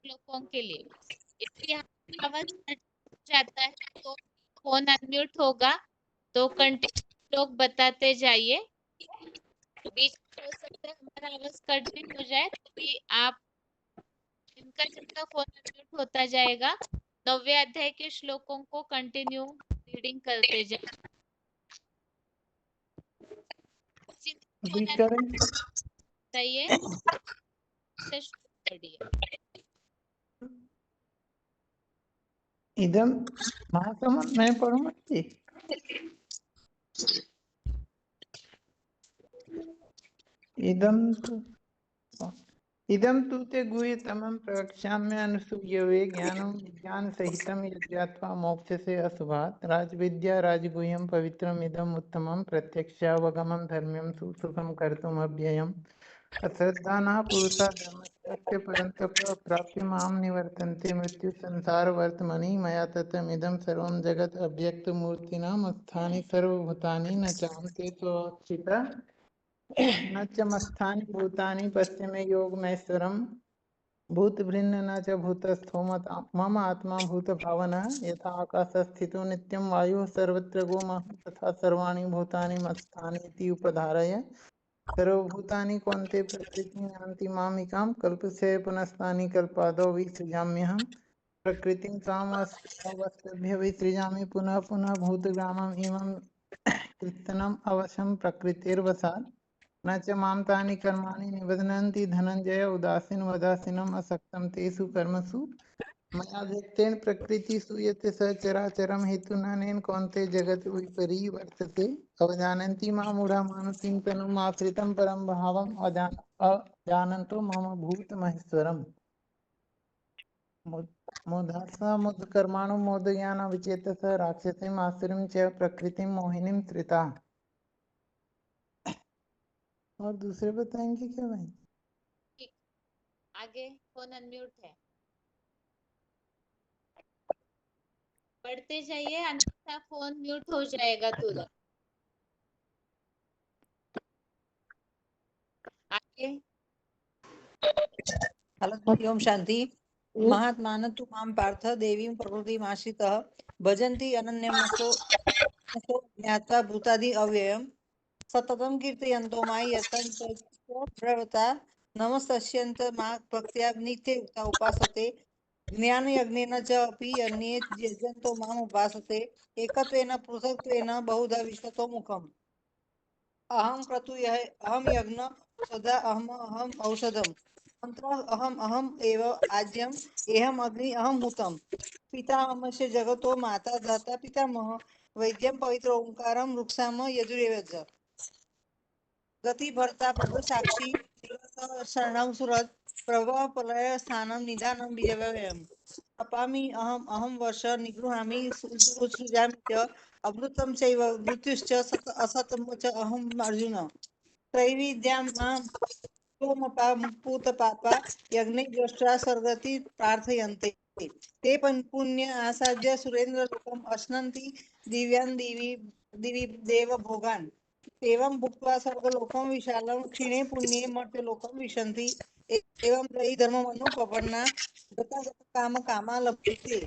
श्लोकों के लिए। इसलिए यहाँ आवाज जाता है तो फोन अनम्यूट होगा तो कंटिन्यू श्लोक बताते जाइए। बीच में हो सकता है हमारा आवाज कट भी हो जाए तो भी आप इनका जिनका फोन अनम्यूट होता जाएगा 9वें अध्याय के श्लोकों को कंटिन्यू रीडिंग करते जाए। बताइए से शुरू करिए। इदम महासम मैं पढ़ूंगा जी। इदम तु ते गुह्यतमं प्रवक्ष्यामि अनुसूयवे ज्ञानं विज्ञान सहितं यज्ञात्वा मोक्षसे अशुभात् राजविद्या राजगुह्यं पवित्रम् इदम् उत्तमं प्रत्यक्षावगमं धर्म्यं सुसुखं कर्तुम् अव्ययम् अश्रद्धानः पुरुषा धर्मस्य परन्तप प्राप्य मां निवर्तन्ते मृत्यु संसार वर्तमनि मया ततमिदं सर्वं जगत् अव्यक्तमूर्तिनां स्थानि सर्वभूतानि न चाहन्ते त्वक्षिता न च मत्स्थानि भूतानि पश्चिमे योगमैश्वरम् भूतभृन्न न च भूतस्थो मम आत्मा भूतभावनः यथा आकाशस्थितो नित्यं वायुः सर्वत्र गोमः तथा सर्वाणि भूतानि मत्स्थानि इति उपधारय सर्वभूतानि कौन्ते प्रकृतिं यान्ति मामिकां कल्पस्य पुनस्तानि कल्पादौ विसृजाम्यहं प्रकृतिं ताम् अवस्तभ्य विसृजामि पुनः पुनः भूतग्रामम् इमं कृत्स्नम् अवशं प्रकृतिर्वशात् न च मां तानि कर्माणि निबध्नन्ति धनञ्जय उदासीनम् असक्तं तेषु कर्मसु मया व्यक्तेन प्रकृतिषु यत् सचराचरं हेतुनानेन कौन्ते जगत् विपरीवर्तते अवजानन्ति मां मूढा मानुषीं तनुम् आश्रितं परं भावम् अजानन्तो मम भूतमहेश्वरम् मोधास्स मोदकर्माणो मोदज्ञान विचेतस राक्षसीम् आसुरीं च प्रकृतिं मोहिनीं श्रिता। और दूसरे बताएंगे क्या भाई? ठीक, आगे फोन अनम्यूट है, पढ़ते जाइए अन्यथा फोन म्यूट हो जाएगा तुरंत। आगे हलो ओम शांति। महात्मान तु मां पार्थ देवीं प्रकृतिमाश्रितः भजन्ति अनन्यमनसो ज्ञात्वा भूतादि अव्ययम् सततं कीर्तयन्तो मां यत्तन्त्रता नमस्तस्यन्त मा भक्त्या नित्ययुक्ता उपासते ज्ञानयज्ञेन च अपि अन्ये यजन्तो माम् उपासते एकत्वेन पृथक्त्वेन बहुधा विश्वतो मुखम् अहं क्रतुः अहं यज्ञ सदा अहम् औषधम् मंत्रः अहम् एव आज्यम् एहम् अग्नि अहं हुतम् पितामहस्य जगतो माता दाता पितामह वैद्यं पवित्र ओंकारं वृक्षाम यजुरेव च गति भर्ता प्रभु साक्षी शरणं सुरत प्रभव प्रलय स्थानं निदानं बीजव्ययम् अपामि अहं वर्ष निगृहामि सृजामि च अमृतं चैव मृत्युश्च असतं च अहम् अर्जुन त्रैविद्यां पूतपापा यज्ञे द्रष्टा स्वर्गति प्रार्थयन्ते ते पुण्य आसाद्य सुरेन्द्रलोकम् अश्नन्ति दिव्यान् दिवि देव भोगान् एवं भुक्त्वा स्वर्गलोकं विशालं क्षीणे पुण्ये मर्त्यलोकं विशन्ति एवं त्रयी धर्ममनुपपन्ना गता काम कामा लभते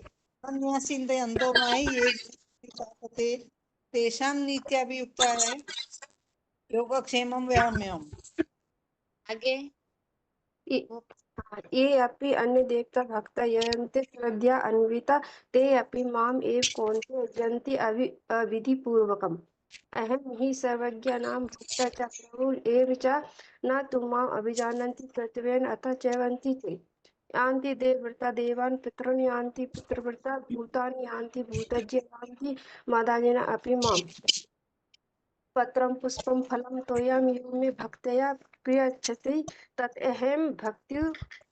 अन्यासिन्तयन्तो मायि ये उपासते तेषां नित्याभियुक्ताय योगक्षेमं वहाम्यहम्। आगे ये अपि अन्य देवता भक्ता यन्ते श्रद्धया अन्विता ते अपि माम् एव कौन्ते यजन्ति अविधि पूर्वकम् अहं हि सर्वज्ञानां भक्ता च प्रभुः एव च न तु माम् अभिजानन्ति कर्तव्येन अतः चैवन्ति ते यान्ति देवव्रता देवान् पितॄन् यान्ति पितृव्रता भूतानि यान्ति भूतज्ञ यान्ति मादानेन अपि माम् पत्रं पुष्पं फलं तोयं यो मे भक्त्या प्रयच्छति तत् अहं भक्त्या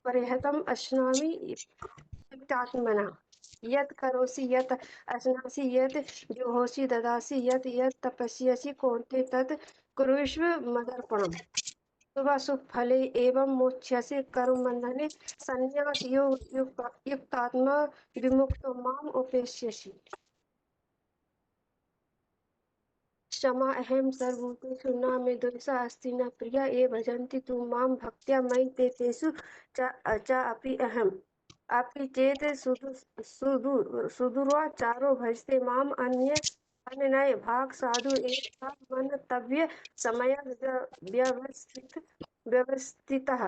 परिहतम् अश्नामि युक्तात्मना यत् करोसि यत् अश्नासि यत् जुहोसि ददासि यत् यत् तपस्यसि कौन्ते तत् कुरुष्व मदर्पणम् शुभाशुभ फले एवं मोक्ष्यसि कर्मबन्धने संन्यासयोगयुक्तात्मा विमुक्तो माम् उपेष्यसि क्षमा अहं सर्वभूतेषु न मे दोषः अस्ति न प्रिया ये भजन्ति तु मां भक्त्या मयि ते तेषु च अपि अहम् अपि चेत् सुदूर्वाचारो भजते माम् अन्य भाग साधु एक मन्तव्य समय व्यवस्थितः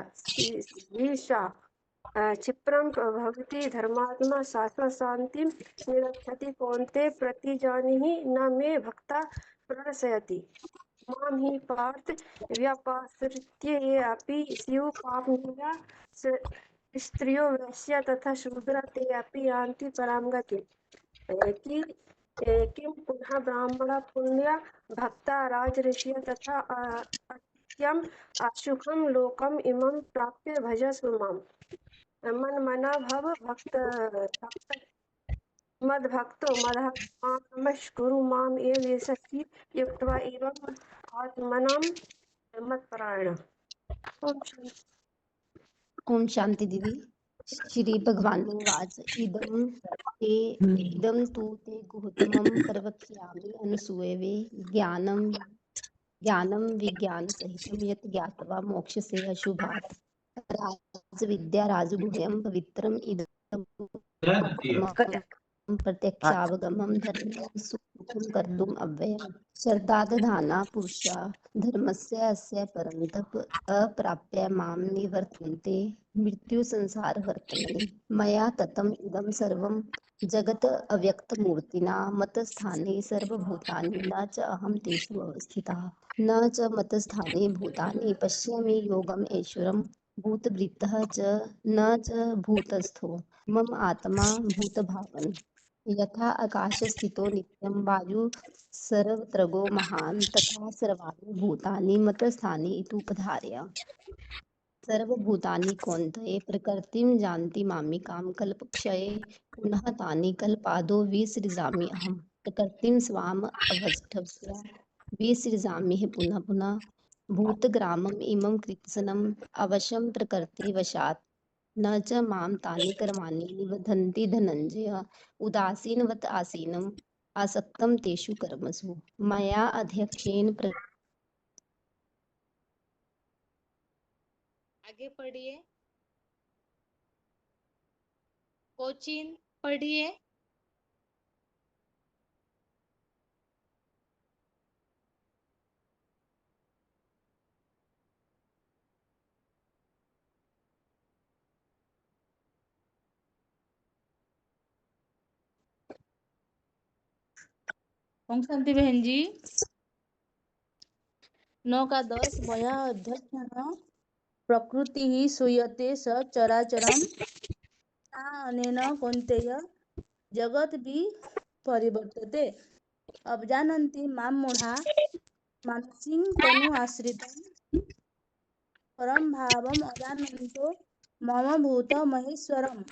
ईशा क्षिप्रं भवति धर्मात्मा शाश्वत शान्तिं निरक्षति कौन्ते प्रतिजानीहि न मे भक्ता प्रणश्यति मां हि पार्थ व्यापाश्रित्य ये अपि स्युः पापनीया स्त्रियो वैश्या तथा शूद्रा ते अपि यान्ति परां गतिम् किं पुनः ब्राह्मणा पुण्या भक्ता राजऋषयः तथा अत्यम् अशुभं लोकम् इमं प्राप्य भजस्व माम् मन्मना भव भक्त मद्भक्तो मां नमस्कुरु माम् एव यशस्वी युक्त्वा एवम् आत्मनां मत्परायण। ओम शांति दीदी। श्री भगवान वाच इदम तु ते गुह्यतमं प्रवक्ष्यामि अनुसूयवे ज्ञानं विज्ञान सहितं यत् ज्ञात्वा मोक्षसे अशुभात् राजविद्या राजगुह्यं पवित्रम् इदं प्रत्यक्षावगमं धर्मं सुखं कर्तुम् अव्ययम् श्रद्धादधाना पुरुषा धर्मस्य अस्य परन्तप अप्राप्य मां निवर्तन्ते मृत्यु संसार वर्तमनि मया ततम् इदं सर्वं जगत् अव्यक्तमूर्तिना मतस्थाने सर्वभूतानि न च अहं तेषु अवस्थितः न च मतस्थाने भूतानि पश्यामि योगम् ऐश्वरं भूतभृतः च न च भूतस्थो मम आत्मा भूतभावन यथा आकाशस्थितो नित्यं वायु सर्वत्रगो महान् तथा सर्वाणि भूतानि मतस्थानि इतुपधार्य सर्वभूतानि कौन्तेय प्रकृतिं जानति मामिकां कल्पक्षये पुनः तानि कल्पादो विसृजामि अहं प्रकृतिं स्वाम् अवष्टभ्य विसृजामि पुनः पुनः भूतग्रामम् इमं कृत्स्नम् अवशं प्रकृतिवशात् न च मां तानि कर्माणि निबध्नन्ति धनञ्जय उदासीनवत् आसीनम् आसक्तं तेषु कर्मसु मया अध्यक्षेण आगे पढ़िए। कोचिन पढ़िए। ओम शांति बहन जी। 9 का 10 मया अध्यक्षेण प्रकृति ही सूयते स चराचरम अनेन कौन्तेय जगत भी परिवर्तते अब जानन्ति मां मूढ़ा मानसिं तनु आश्रितं परम भावम अजानन्तो मम भूत महेश्वरम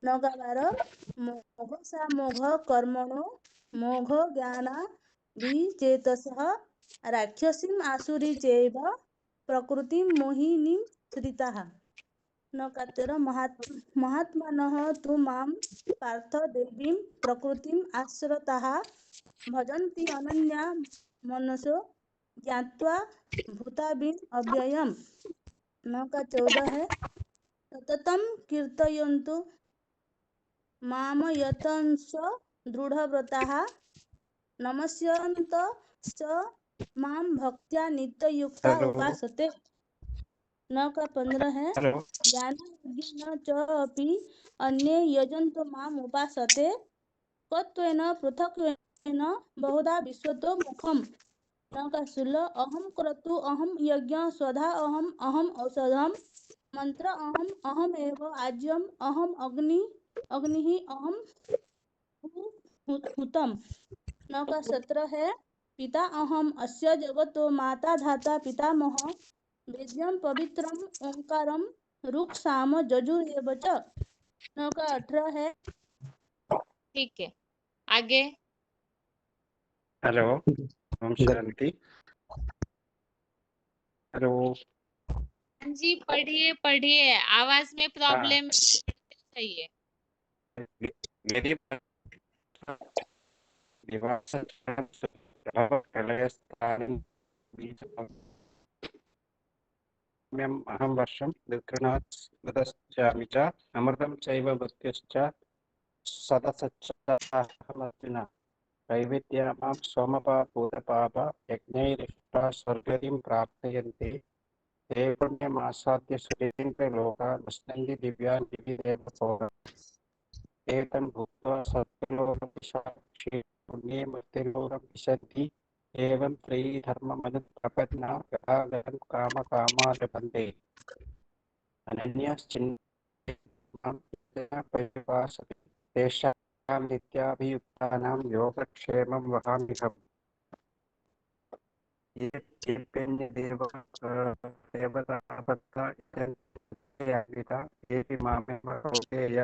9 का 12 मोघ सा मोघ कर्मणो मोघ ज्ञाना विचेतसः राक्षसीम आसुरी चैव प्रकृति मोहिनी श्रिताः 9 का 13 महात्मानः तु मां पार्थ देवीं प्रकृतिम् आश्रिताः भजन्ति अनन्या मनसो ज्ञात्वा भूताभिम् अव्ययम् 9 का 14 है सततं कीर्तयन्तु माम यतन्स दृढ़व्रताः नमस्यन्तश्च मां भक्त्या नित्ययुक्ता उपासते 9 का 15 है ज्ञानयोगेन च अपि अन्ये यजन्तो माम् उपासते त्वेन पृथक्त्वेन बहुधा विश्वतो मुखम् 9 का 16 अहं क्रतु अहं यज्ञ स्वधा अहं औषधम् मंत्र अहमेव आज्यम अहम अग्निः अहम हुतम 9 का 17 है पिता अहम अस्य जगतो माता धाता पितामह वेद्यम पवित्रम ओंकारम रुक् साम जजुरेव च 9 का 18 है। ठीक है, आगे। हेलो, ओम शांति। हेलो हाँ जी, पढ़िए पढ़िए, आवाज में प्रॉब्लम चाहिए। मेरी अहं वर्षं दुर्गणात् गतश्चामि च अमृतं चैव मृत्युश्च सदसच्चाहमर्जुन दैवेद्यामां सोमपापूतपाप यज्ञैरिष्टा स्वर्गतिं प्राप्नुयन्ति ते पुण्यमासाद्य सुरेन्द्रलोका नश्यन्ति दिव्यान् दिव्यदेवभोगान् एतं भुक्त्वा सत्यलोकविशाक्षी पुण्ये मृत्युलोकं विशन्ति एवं त्रिधर्ममनुप्रपन्ना गतागतं कामकामा लभन्ते अनन्यश्चिन्तयन्ति तेषां नित्याभियुक्तानां योगक्षेमं वहाम्यहम् देवताभक्ता इत्यन्विता येऽपि मामेव भवतेय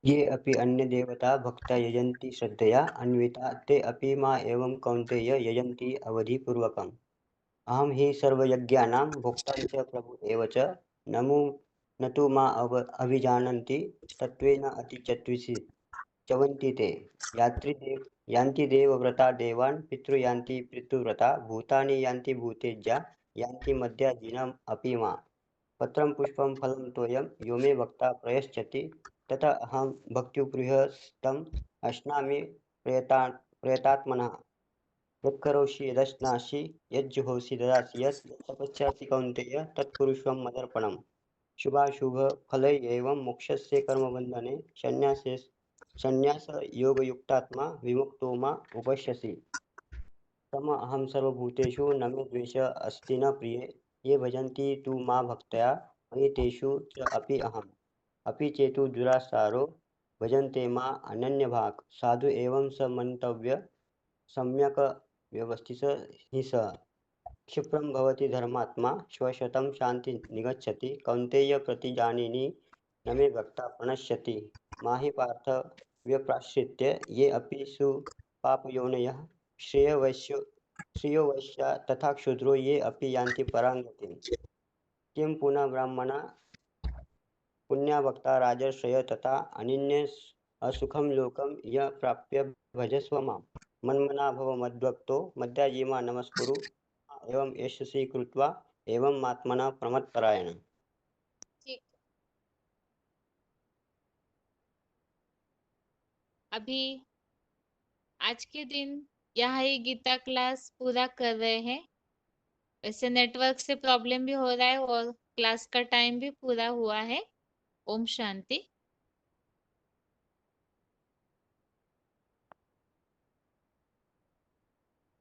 ये अपि अन्य देवता भक्ता यजन्ति श्रद्धया अन्विता ते अपि मा एवं कौन्तेय यजन्ति अवधिपूर्वकम् अहं हि सर्वयज्ञानां भोक्ता च प्रभु एव च नमो न तु मा अभिजानन्ति तत्त्वेन अतिचत्विषि चवन्ति ते यान्ति देवव्रता देवान् पितृयान्ति पितृव्रता भूतानि यान्ति भूतेज्या यान्ति मध्या जिनम् अपि मा पत्रं पुष्पं फलं तोयं यो मे भक्ता प्रयश्चति तथा अहं भक्त्युपृहस्तम् अश्नामि प्रयतात्मनः यत्करोषि यदश्नासि यज्जुहोषि ददासि यत् तपस्यासि कौन्तेय तत्कुरुष्व मदर्पणम् शुभाशुभफलै एवं मोक्षस्य कर्मबन्धने संन्यासयोगयुक्तात्मा विमुक्तो मा उपश्यसि तम अहं सर्वभूतेषु न मे द्वेषः अस्ति न प्रिये ये भजन्ति तु मा भक्त्या मयि तेषु च अपि अहम् अपि चेतु दुरासारो भजन्ते मा अनन्यभाक् साधु एवं स मन्तव्य सम्यक् व्यवस्थित हि सः क्षिप्रं भवति धर्मात्मा श्वशतं शान्ति निगच्छति कौन्तेय प्रतिजानिनि न मे भक्ता प्रणश्यति माहि पार्थ व्यप्राश्रित्य ये अपि सुपापयोनयः श्रेयो वैश्या तथा क्षुद्रो ये अपि यान्ति परां गतिम् किं पुनः ब्राह्मणा पुण्याभक्ता राजर्षय तथा अनिन्य असुखं लोकं य प्राप्य भजस्व मां मन्मना भव मद्भक्तो मद्याजीमा नमस्कुरु एवं यशस्वी कृत्वा एवं आत्मना प्रमत्परायण। ठीक। अभी आज के दिन यहाँ ही गीता क्लास पूरा कर रहे हैं। वैसे नेटवर्क से प्रॉब्लम भी हो रहा है और क्लास का टाइम भी पूरा हुआ है। ओम शांति।